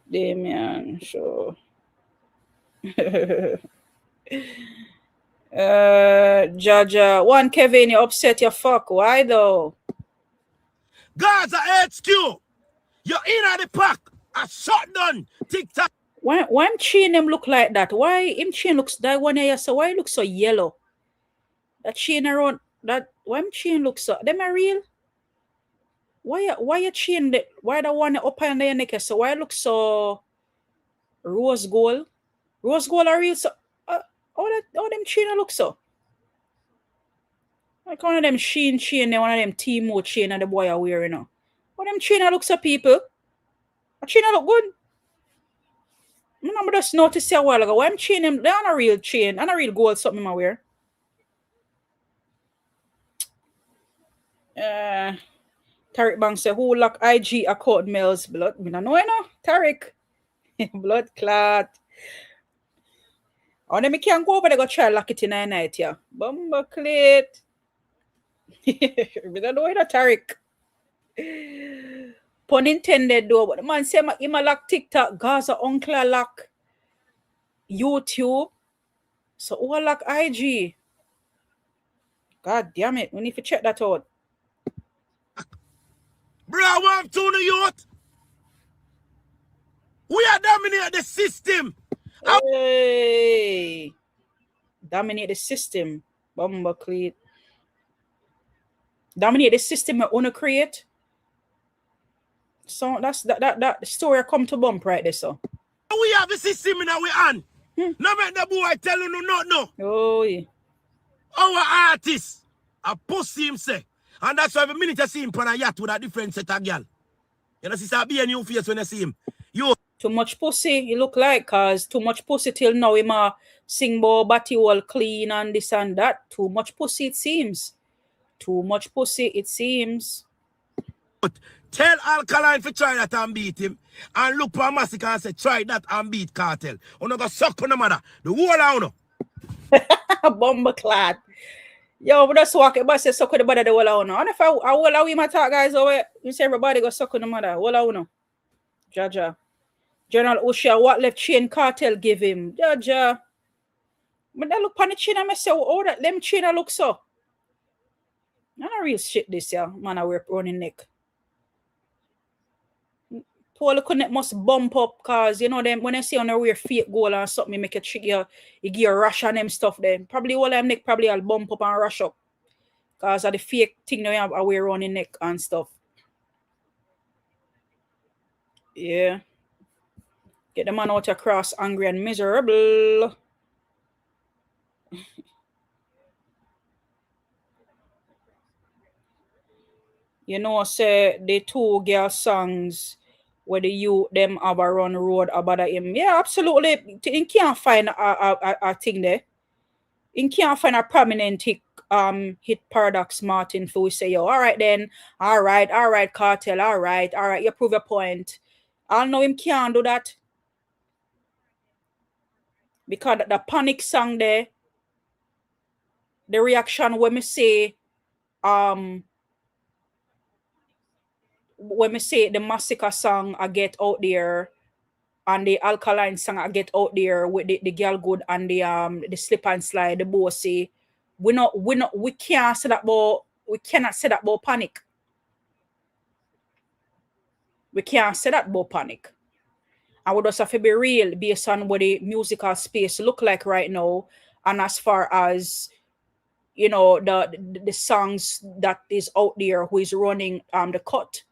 Damien, sure. Jaja, one Kevin, you upset your fuck. Why though? Gaza HQ, you're in at the pack. I shut down TikTok. Why him chain him look like that? Why him chain looks that one here? So why he look so yellow? That chain around that why my chain look so them are real? Why you chain the why the one up on the neck so why it look so rose gold? Rose gold are real so how them chain look so? Like one of them chain, then one of them Timo chain and the boy are wearing now. How them chain look so people? A chain look good. I just noticed a while ago. Why I'm chain them? They're not a real chain. And a real gold something I wear. Tariq Bank say, who lock IG account Mellz blood? I don't know, you know. Tariq. Blood clot. Oh, then me can't go over there go try lock it in the night, yeah. Bumba clit. I don't know, you know, Tariq. Pun intended though, but the man say him lock TikTok, Gaza uncle lock YouTube. So who lock IG? God damn it, we need to check that out. Bro, I want to the youth. We are dominate the system. Hey, dominate the system. Bumba cleat. Dominate the system we wanna create. So that's that story come to bump right there, so. We have the system in our hand. No make the boy tell you not no. Oh yeah. Our artist a pussy himself. And that's why every minute I see him on a yacht with a different set of girl. You know, see, be a new face when I see him. You too much pussy, he look like, cause too much pussy till now him sing about body all clean and this and that. Too much pussy it seems. Too much pussy it seems. tell Alkaline to try that and beat him. And look for Masicka and say, try that and beat Cartel. You know, go suck on the mother. The whole of you. Bomber clad. Yo, but just walk it, but say suck on the mother the whole of you. And if I will we my talk guys over, you say everybody go suck on the mother. Whole of you. Jaja. General Usha, what left chain Cartel give him? Jaja. But that look on the chain and I say, oh, that them chain look so. Not a real shit this year, man. I wear running neck. Paul connect must bump up cause you know them when I see on a wear fake goal or something make it trick you give a rush on them stuff then. Probably all them neck probably I'll bump up and rush up. Cause of the fake thing they have I wear running neck and stuff. Yeah. Get the man out across angry and miserable. You know, say the two girl songs where the youth them have a run road about him. Yeah, absolutely. You can't find a thing there. You can't find a prominent hit Paradox Martin for we say, yo, all right then, all right, Cartel, all right, you prove your point. I know him can't do that. Because the panic song there, the reaction when me say when me say the Masicka song I get out there and the Alkaline song I get out there with the girl good and the slip and slide, the bossy, we can't say that about we cannot say that about panic. We can't say that about panic. And we just have to be real based on what the musical space look like right now. And as far as you know, the songs that is out there who is running the cut.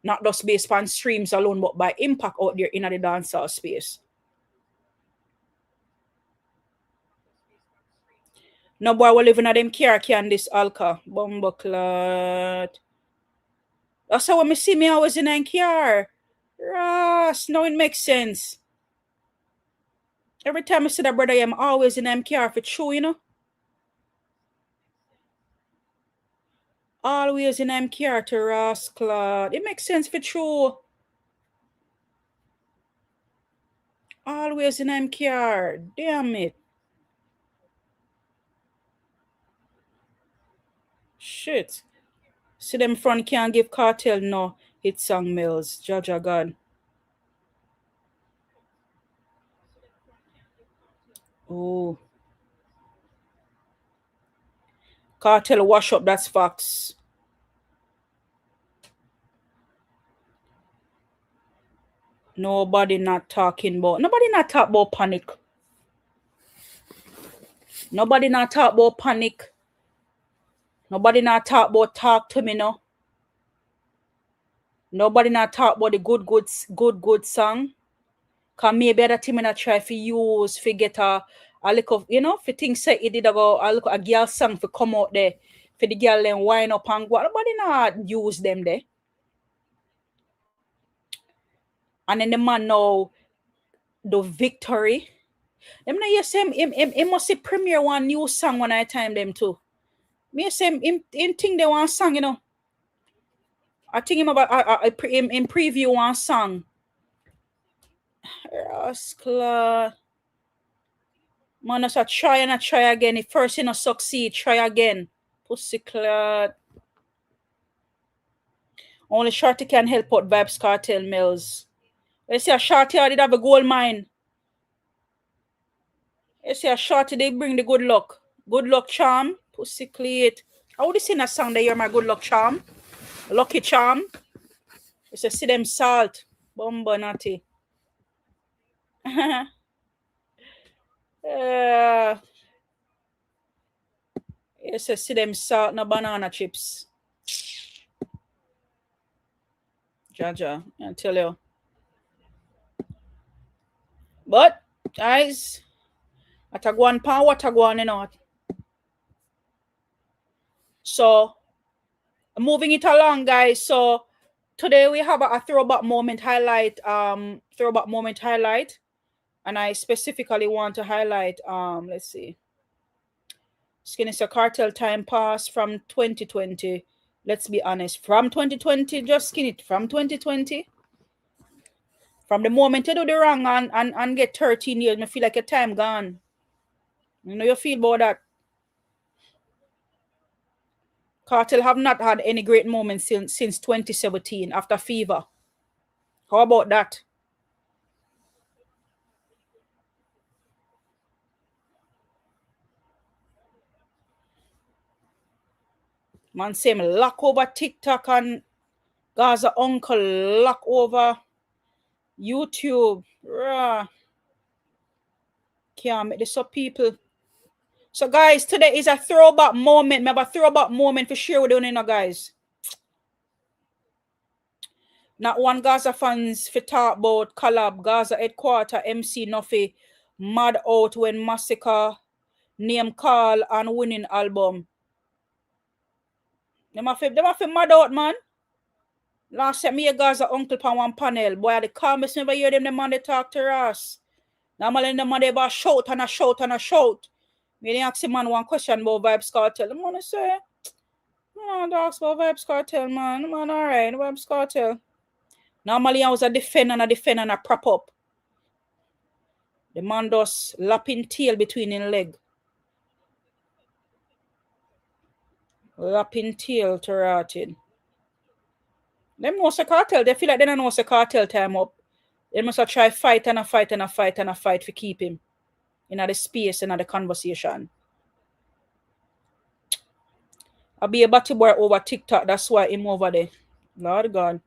Not just based on streams alone, but by impact out there in the dancehall space. No boy will live in them car can this alka. Bumbleclot. That's how when me see me always in a car. Ross, now it makes sense. Every time I see that brother, I'm always in them car for true, you know. Always in them car to Ross Claude. It makes sense for true. Always in them car. Damn it. Shit. See them front can't give Cartel no hit song Mellz. Jaja God. Oh. Cartel wash up, that's facts. Nobody not talking about panic. Nobody not talk about panic. Nobody not talk about talk to me no. Nobody not talk about the good song. Cause maybe that team not try to use for get a look of, you know, for things say it did go a look a girl song for come out there for the girl then wind up and go. Nobody not use them there. And then the man now the victory. Them know you say him must say premiere one new song when I time them too. Me say him think they want song, you know. I think him about him preview one song. Rascal. Man, I try and I try again. If first you not succeed, try again. Pussy clot. Only Shorty can help out Vibes Cartel Mellz. They say a Shorty did have a gold mine. They say a Shorty they bring the good luck. Good luck charm. Pussy cleat. I would sing a song that you're my good luck charm. Lucky charm. They say see them salt. Bomba natty. Yes, I see them salt, no banana chips. Jaja, I tell you. But, guys, what I go on power, what I go on, you know. So, moving it along, guys. So, today we have a throwback moment highlight. And I specifically want to highlight, let's see. Skinny Cartel time pass from 2020. Let's be honest. From 2020, just skinny from 2020. From the moment you do the wrong and get 13 years, I feel like your time gone. You know you feel about that. Cartel have not had any great moments since 2017 after Fever. How about that? Man say me lock over TikTok and Gaza Uncle lock over YouTube. Rah. Can't make this up, people. So, guys, today is a throwback moment. Maybe a throwback moment for sure we don't know, guys. Not one Gaza fans for talk about collab. Gaza headquarter MC Nuffy mad out when Masicka name call and winning album. Them have mad out, man. Last time me a Gaza uncle pan one panel. Boy, the calmest never hear them man they talk to us. Normally the man they about shout and a shout and a shout. Me they ask the man one question about Vibes Cartel. The man say, no, ask about Vibes Cartel, man. The man alright, Vibes Cartel. Normally I was a defend and a prop up. The man does lapping tail between his leg. Lapping tail to rotting. Them know the cartel. They feel like they don't know the cartel time up. They must have try fight for keep him in the space and the conversation. I'll be a batty boy over TikTok. That's why him over there. Lord God.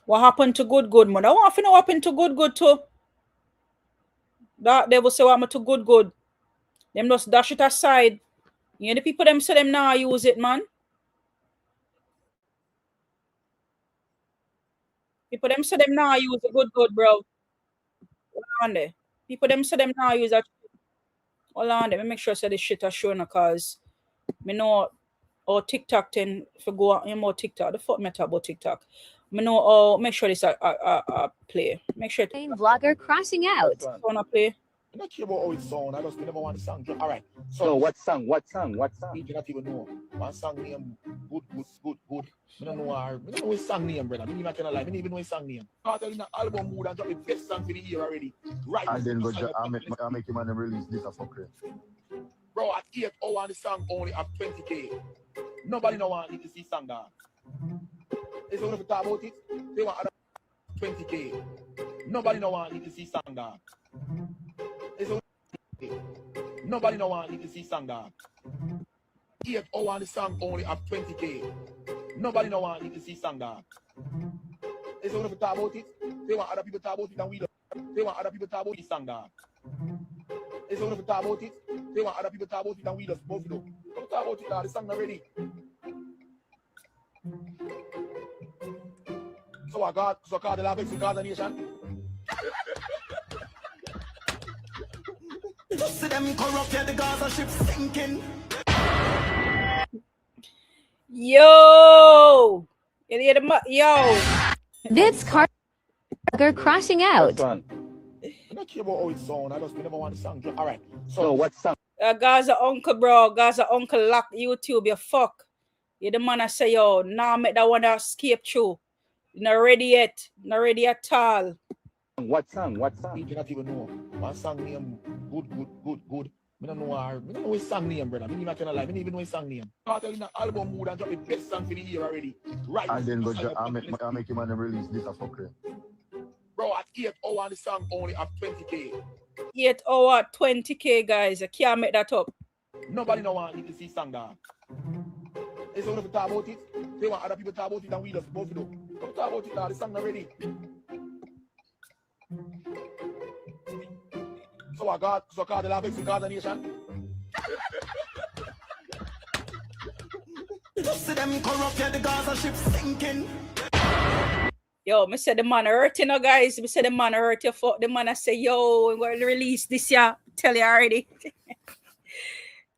What happened to good, man? I want to know what happened to good too. That devil say what happened to good. Them just dash it aside. You know the people them say them now use it, man. People them say them now use the good, bro. Hold on there. People them say them now use that. Hold on there. Let me make sure I say this shit are showing because me know or TikTok then for go on more TikTok. The fuck me talk about TikTok. Me know make sure this a play. Make sure vlogger crossing out. Wanna play. I don't care about how it sound. I just never want the song. All right. So what song? You do not even know. One song name good. I don't know his song name, brother. I don't even lie. I don't even know his song name. Cartel in the album mood and drop the best song for the year already. Right. And then I make him and release this as fucker. Bro, at 8 hours the song only at 20K. Nobody no want to see song that. They want to talk about it. They want 20K. Nobody no want to see song that. Nobody no want to see song that. 8 hours the song only at 20K. Nobody no want to see song that. They want to talk about it. They want other people talk about it and we don't. They want other people talk about this song that. It's only if we talk about it. They want other people to talk about it and we just both do. Don't talk about it now, the song already. So I got the Lavex and God the nation. See them corrupt, yeah, the Gaza ship sinking. Yo! Yo! This car crashing out. I don't care about how it sounds. I just never want the song. All right. So what song? Gaza uncle, bro. Gaza uncle lock YouTube, you fuck. You the man I say, yo, now make that one that escape through. Not ready yet. Not ready at all. What song? You cannot even know. One song name, good. I don't know his song name, brother. I'm not gonna lie. I don't even know his song name. I'm telling you, the album mood and drop the best song for the year already. Right. And then I'll make him and release this as fucker. Bro, at 8 hours the song only have 20K. 8 hour, 20K, guys. I can't make that up. Nobody know want to see song dog. It's only to talk about it. They want other people to talk about it and we just both do. Don't talk about it now, the song already. So I got the Lavex and God the nation. See them corrupt, yeah, the Gaza ship sinking. Yo, me say the man hurt, you know, guys. Me say the man hurt you. Fuck the man. I say, yo, we're going to release this year. Tell you already.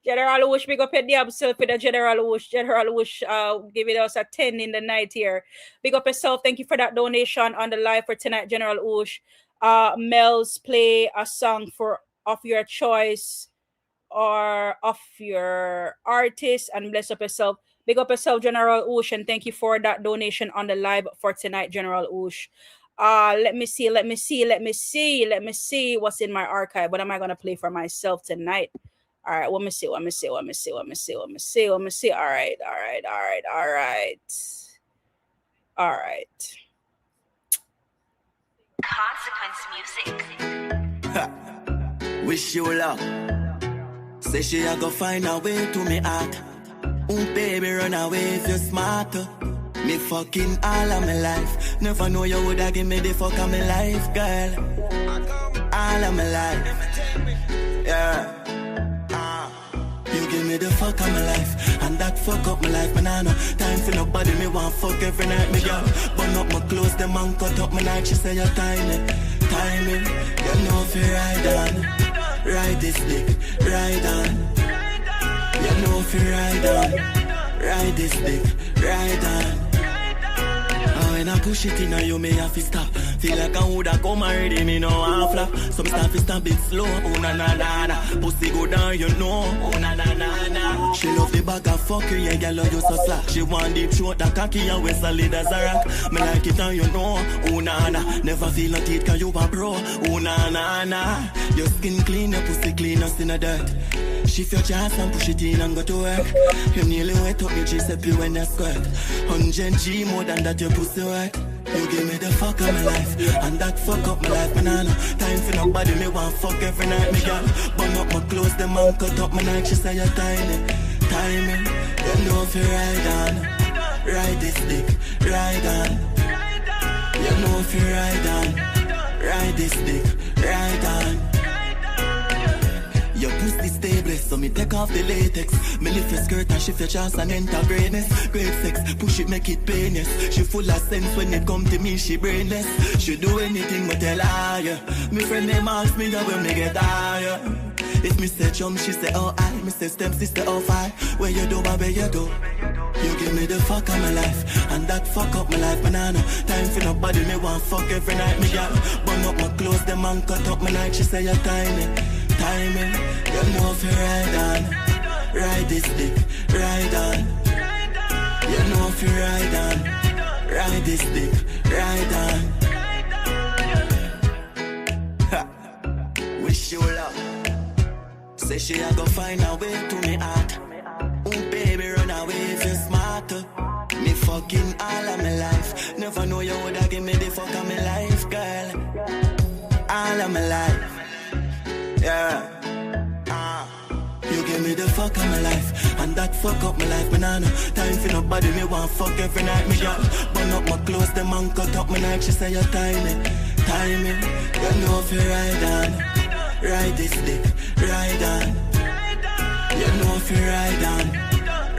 General Woosh, big up your damn self with the General Woosh. General Woosh giving us a 10 in the night here. Big up yourself. Thank you for that donation on the live for tonight, General Woosh. Mellz, play a song of your choice or of your artist and bless up yourself. Big up yourself, General Oosh, and thank you for that donation on the live for tonight, General Oosh. Let me see what's in my archive. What am I gonna play for myself tonight? All right, let me see. All right. Consequence music. Wish you luck. Say she a go find a way to me heart. Baby, run away if you're smarter. Me fucking all of my life. Never know you woulda give me the fuck of my life, girl. All of my life. Yeah. You give me the fuck of my life, and that fuck up my life, man. I know time for nobody, me want fuck every night, me girl. Burn up my clothes, them man cut up my night. She say you're timing, you know if you ride on, ride this dick, ride on. You know if you ride on, ride this dick, ride on. When I push it in, you may have to stop. Feel like I woulda come already, me no half flap. Some stuff is a bit slow, oh na na na na. Pussy go down, you know, oh na na na na. She love the bag of fucker, yeah, girl, you so slack. She want deep throat, that cocky, and we solid as a rock. Me like it and you know, oh na na. Never feel no teeth, cause you a bro, oh na na na. Your skin clean, your pussy clean, us in the dirt. Shift your chance and push it in and go to work. You nearly wet up me Giuseppe when you squirt. 100G more than that your pussy work. You give me the fuck of my life, and that fuck up my life, banana. Time for nobody, me want fuck every night, me girl. Burn up my clothes, them man cut up my night. She say you're timing. You know if you ride on, ride this dick, ride on. You know if you ride on, ride this dick, ride on. Your pussy stable, so me take off the latex. Me lift your skirt and shift your chance and enter greatness. Great sex, push it, make it painless. She full of sense when it come to me, she brainless. She do anything but tell her, yeah. Me friend them ask me that when me get higher. If me say jump, she say oh I. Me say stem, she say oh fire. Where you do, baby, you do. You give me the fuck of my life, and that fuck up my life, banana. Time for nobody, me want fuck every night, me girl. Burn up my clothes, them man cut up my night. She say you're tiny. Timing, you know if you ride on, ride this dick, ride on. You know if you ride on, ride this dick, ride on. Wish you luck. Say she a go find a way to me heart. Baby, run away if you're smarter. Me fucking all of my life. Never know you woulda give me the fuck of my life, girl. All of my life. Yeah. You give me the fuck of my life, and that fuck up my life, banana. Time for nobody, me want fuck every night, me girl. Burn up my clothes, them man cut up my night. She say you're timing. You know if you ride on, ride this dick, ride on. You know if you ride on,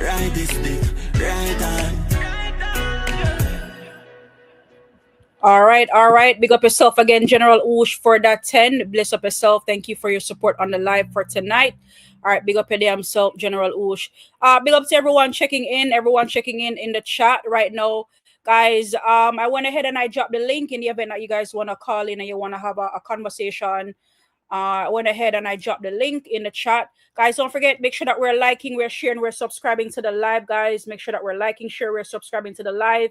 ride this dick, ride on. All right. Big up yourself again, General Oosh, for that 10. Bless up yourself. Thank you for your support on the live for tonight. All right, big up your damn self, General Oosh. Big up to everyone checking in the chat right now. Guys, I went ahead and I dropped the link in the event that you guys want to call in and you want to have a conversation. I went ahead and I dropped the link in the chat. Guys, don't forget, make sure that we're liking, we're sharing, we're subscribing to the live, guys. Make sure that we're liking, share, we're subscribing to the live.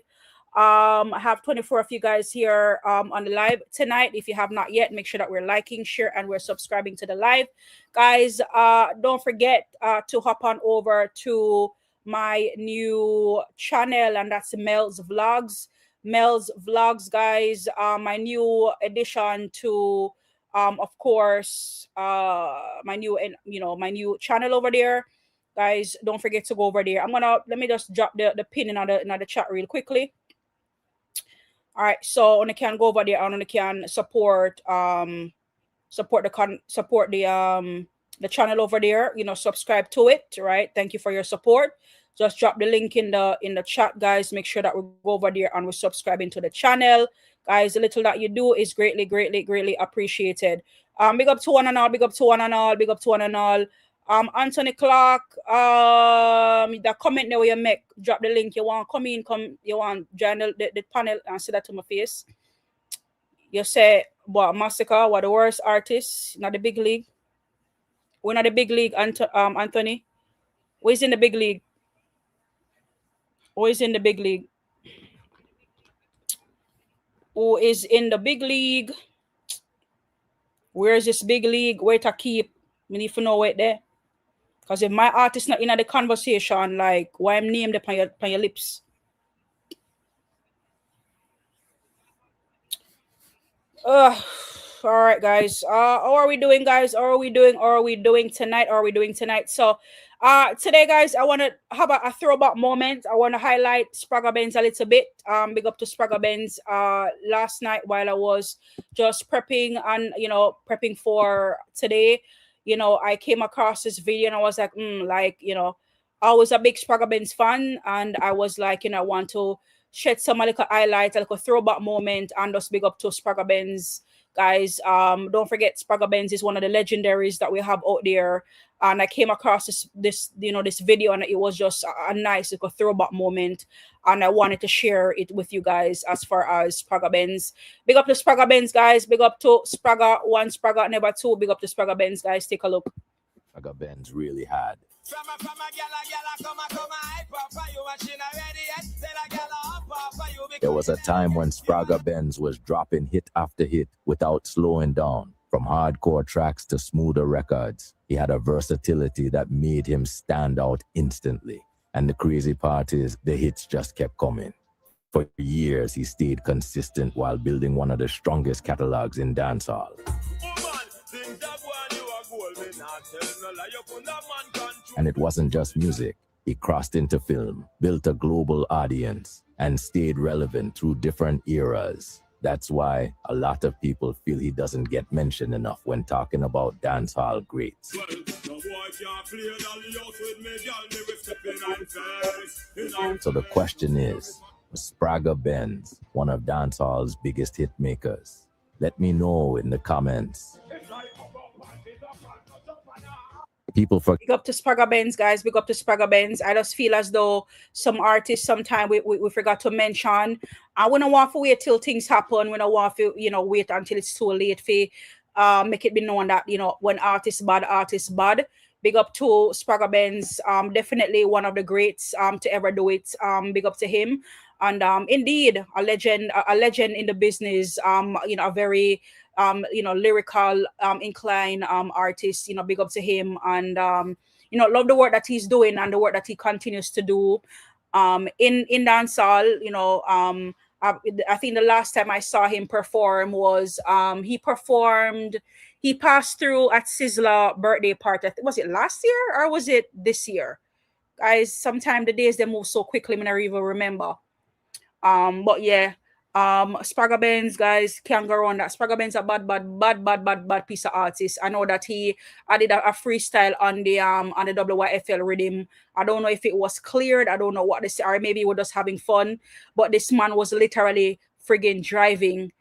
I have 24 of you guys here on the live tonight. If you have not yet, make sure that we're liking, share, and we're subscribing to the live. Guys, don't forget to hop on over to my new channel, and that's Mellz Vlogs. Mellz Vlogs, guys, my new addition to of course my new channel over there. Guys, don't forget to go over there. Let me just drop the pin in the chat real quickly. All right, so you can go over there and you can support the channel over there. Subscribe to it. Right. Thank you for your support. Just drop the link in the chat, guys. Make sure that we go over there and we're subscribing to the channel, guys. The little that you do is greatly appreciated. Big up to one and all. Big up to one and all. Big up to one and all. Anthony Clark, the comment there where you make, drop the link. You want you want join the panel and say that to my face. You say, what, Masicka, what the worst artist, not the big league. We're not the big league, Anthony. Who is in the big league? Who is in the big league? Who is in the big league? Where is this big league? Where to keep? We need to know it there. Because if my artist not in the conversation, like, why I'm named upon your lips? All right, guys. How are we doing, guys? How are we doing tonight? So, today, guys, I want to have a throwback moment. I want to highlight Spragga Benz a little bit. Big up to Spragga Benz. Last night, while I was just prepping and prepping for today, I came across this video and I was like, I was a big Spragga Benz fan, and I was like, I want to shed some little highlights, a throwback moment, and just big up to Spragga Benz, guys. Don't forget, Spragga Benz is one of the legendaries that we have out there. And I came across this video, and it was just a nice throwback moment, and I wanted to share it with you guys as far as Spragga Benz. Big up to Spragga Benz, guys. Big up to Spragga 1, Spragga never 2. Big up to Spragga Benz, guys. Take a look. Spragga Benz really had. There was a time when Spragga Benz was dropping hit after hit without slowing down. From hardcore tracks to smoother records, he had a versatility that made him stand out instantly. And the crazy part is, the hits just kept coming. For years, he stayed consistent while building one of the strongest catalogs in dancehall. And it wasn't just music. He crossed into film, built a global audience, and stayed relevant through different eras. That's why a lot of people feel he doesn't get mentioned enough when talking about dancehall greats. So the question is, was Spragga Benz one of dancehall's biggest hit makers? Let me know in the comments. Big up to Spragga Benz, guys. Big up to Spragga Benz. I just feel as though some artists sometimes we forgot to mention. I wouldn't want to wait till things happen. We don't want to wait until it's too late for make it be known that when artists bad. Big up to Spragga Benz. Definitely one of the greats to ever do it. Big up to him. And indeed a legend in the business. A very lyrical inclined artist. Big up to him, and love the work that he's doing and the work that he continues to do in dancehall. I think the last time I saw him perform was he passed through at Sizzla birthday party. Was it last year or was it this year? Guys, sometimes the days they move so quickly, I don't even remember. But yeah, Spragga Benz, guys, can't go around that. Spragga Benz a bad piece of artist. I know that he added a freestyle on the WYFL Riddim. I don't know if it was cleared. I don't know what this, or maybe he was just having fun. But this man was literally friggin' driving,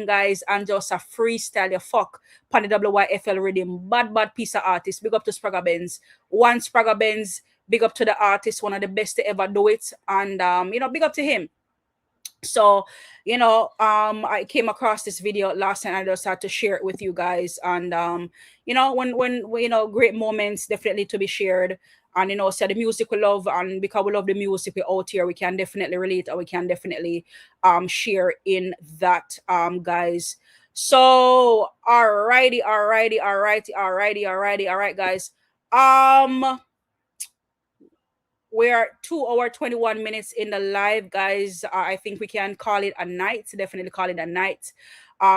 guys, and just a freestyle. You fuck on the WYFL Riddim. Bad piece of artist. Big up to Spragga Benz. One Spragga Benz. Big up to the artist, one of the best to ever do it, and big up to him. So, I came across this video last night. I just had to share it with you guys. And when great moments definitely to be shared. And so the music we love, and because we love the music we out here, we can definitely relate, and we can definitely share in that, guys. So all right, guys. We're 2 hours 21 minutes in the live, guys. I think we can call it a night. Definitely call it a night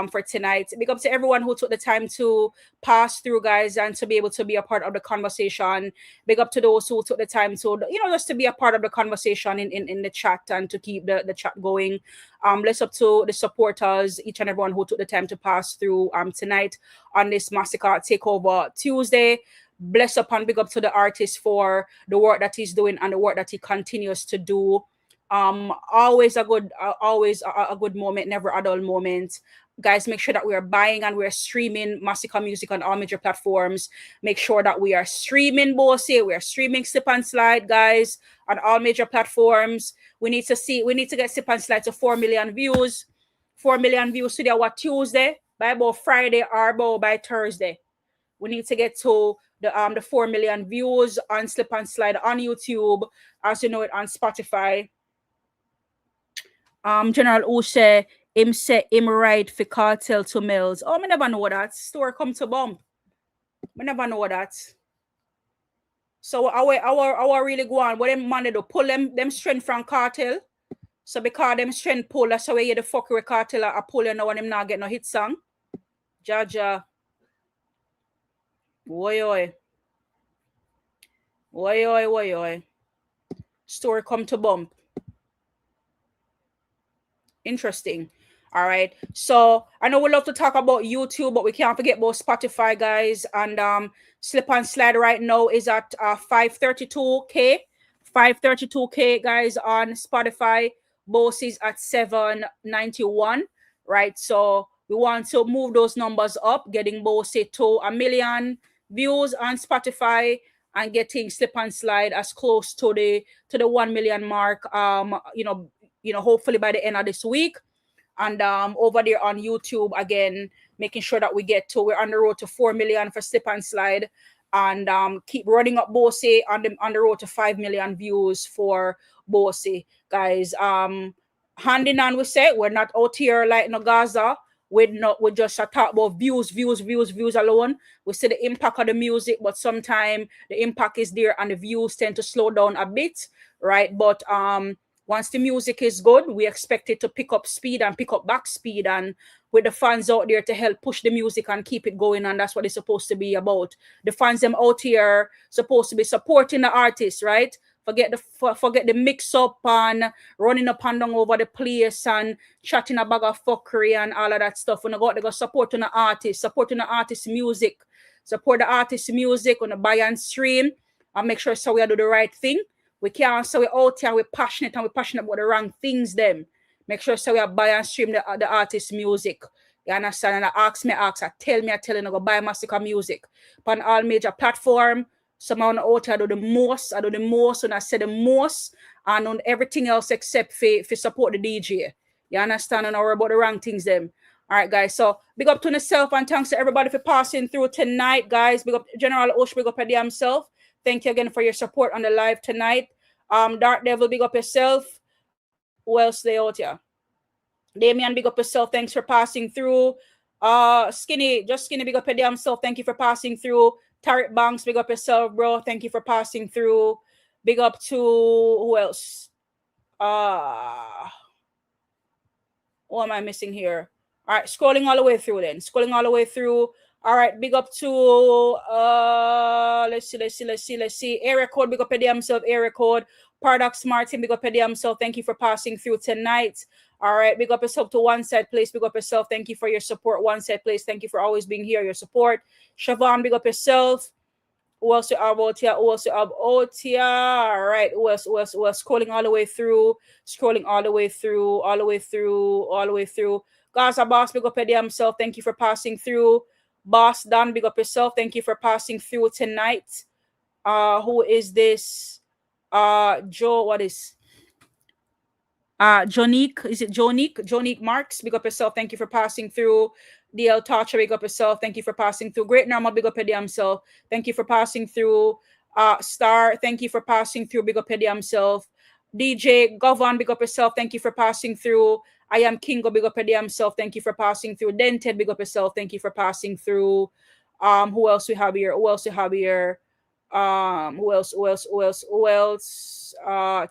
for tonight. Big up to everyone who took the time to pass through, guys, and to be able to be a part of the conversation. Big up to those who took the time to, just to be a part of the conversation in the chat, and to keep the chat going. Bless up to the supporters, each and everyone who took the time to pass through tonight on this Masicka Takeover Tuesday. Bless up and big up to the artist for the work that he's doing and the work that he continues to do. Always a good moment, never a dull moment. Guys, make sure that we are buying and we're streaming Masicka music on all major platforms. Make sure that we are streaming Bossy. We are streaming Slip and Slide, guys, on all major platforms. We need to get Slip and Slide to 4 million views. 4 million views today, Tuesday, by about Friday or about by Thursday. We need to get to the 4 million views on Slip and Slide on YouTube, as you know it on Spotify. General Ushe, him right for cartel to Mellz. Oh, I never know that. Store come to bump. I never know that. So our really go on. What them man do pull them strength from cartel. So because them strength pull, that's how we hear the fuckery cartel are pull, and them not get no hit song. Jaja. Oi. Story come to bump. Interesting. All right. So I know we love to talk about YouTube, but we can't forget about Spotify, guys. And Slip and Slide right now is at 532K. 532K, guys, on Spotify. Boss is at 791. Right. So we want to move those numbers up, getting Boss to 1 million views on Spotify, and getting Slip and Slide as close to the 1 million mark. Hopefully by the end of this week. And over there on YouTube, again, making sure that we're on the road to 4 million for Slip and Slide, and keep running up Bossy on the road to 5 million views for Bossy, guys. Hand in hand, we say we're not out here like no Gaza. We just talk about views alone. We see the impact of the music, but sometimes the impact is there and the views tend to slow down a bit, right? But once the music is good, we expect it to pick up speed and pick up back speed, and with the fans out there to help push the music and keep it going, and that's what it's supposed to be about. The fans them out here supposed to be supporting the artists, right? Forget the mix up and running up and down over the place and chatting a bag of fuckery and all of that stuff. When they go supporting the artist, music, support the artist music on the buy and stream, and make sure so we do the right thing. We can't say we're out here, we're passionate about the wrong things. Them make sure so we buy and stream the artist music. You understand? And I tell you, go buy Masicka music on all major platform. Someone out here do the most, and I said the most, and on everything else except for support the DJ. You understand? And I worry about the wrong things them. All right, guys. So big up to myself, and thanks to everybody for passing through tonight, guys. Big up General Osh, big up at himself. Thank you again for your support on the live tonight. Dark Devil, big up yourself. Who else they out here? Damien, big up yourself. Thanks for passing through. Skinny, big up your damn self. Thank you for passing through. Tariq Banks, big up yourself, bro. Thank you for passing through. Big up to who else? What am I missing here? All right, scrolling all the way through then. All right, big up to let's see. Area code, big up at himself, area code. Paradox Martin, big up at himself. Thank you for passing through tonight. All right, big up yourself to One Side Place, big up yourself. Thank you for your support, One Side Place. Thank you for always being here, your support. Siobhan, big up yourself. Who else you have out here? Who else you have out here? All right, who else? Scrolling all the way through, all the way through. Gaza Boss, big up at himself. Thank you for passing through. Boss Don, big up yourself. Thank you for passing through tonight. Who is this? Joe, what is? Jonique, is it Jonique? Jonique Marks, big up yourself. Thank you for passing through. DL Tacha, big up yourself. Thank you for passing through. Great Normal, big up himself. Thank you for passing through. Star, thank you for passing through. Big up himself. DJ Govan, big up yourself. Thank you for passing through. I am Kingo, big up himself. Thank you for passing through. Dented, big up yourself. Thank you for passing through. Who else we have here? Who else?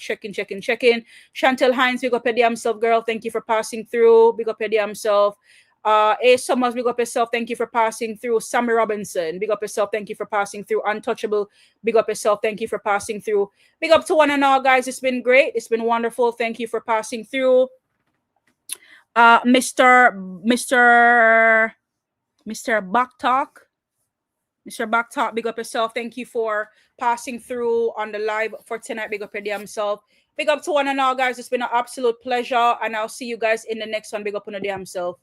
Checking. Chantel Hines, big up himself, girl. Thank you for passing through. Big up himself. A Summers, big up yourself. Thank you for passing through. Sammy Robinson, big up yourself. Thank you for passing through. Untouchable, big up yourself. Thank you for passing through. Big up to one and all, guys. It's been great. It's been wonderful. Thank you for passing through. Mr. Backtalk. Mr. Backtalk, big up yourself. Thank you for passing through on the live for tonight. Big up your damn self. Big up to one and all, guys. It's been an absolute pleasure. And I'll see you guys in the next one. Big up on the damn self.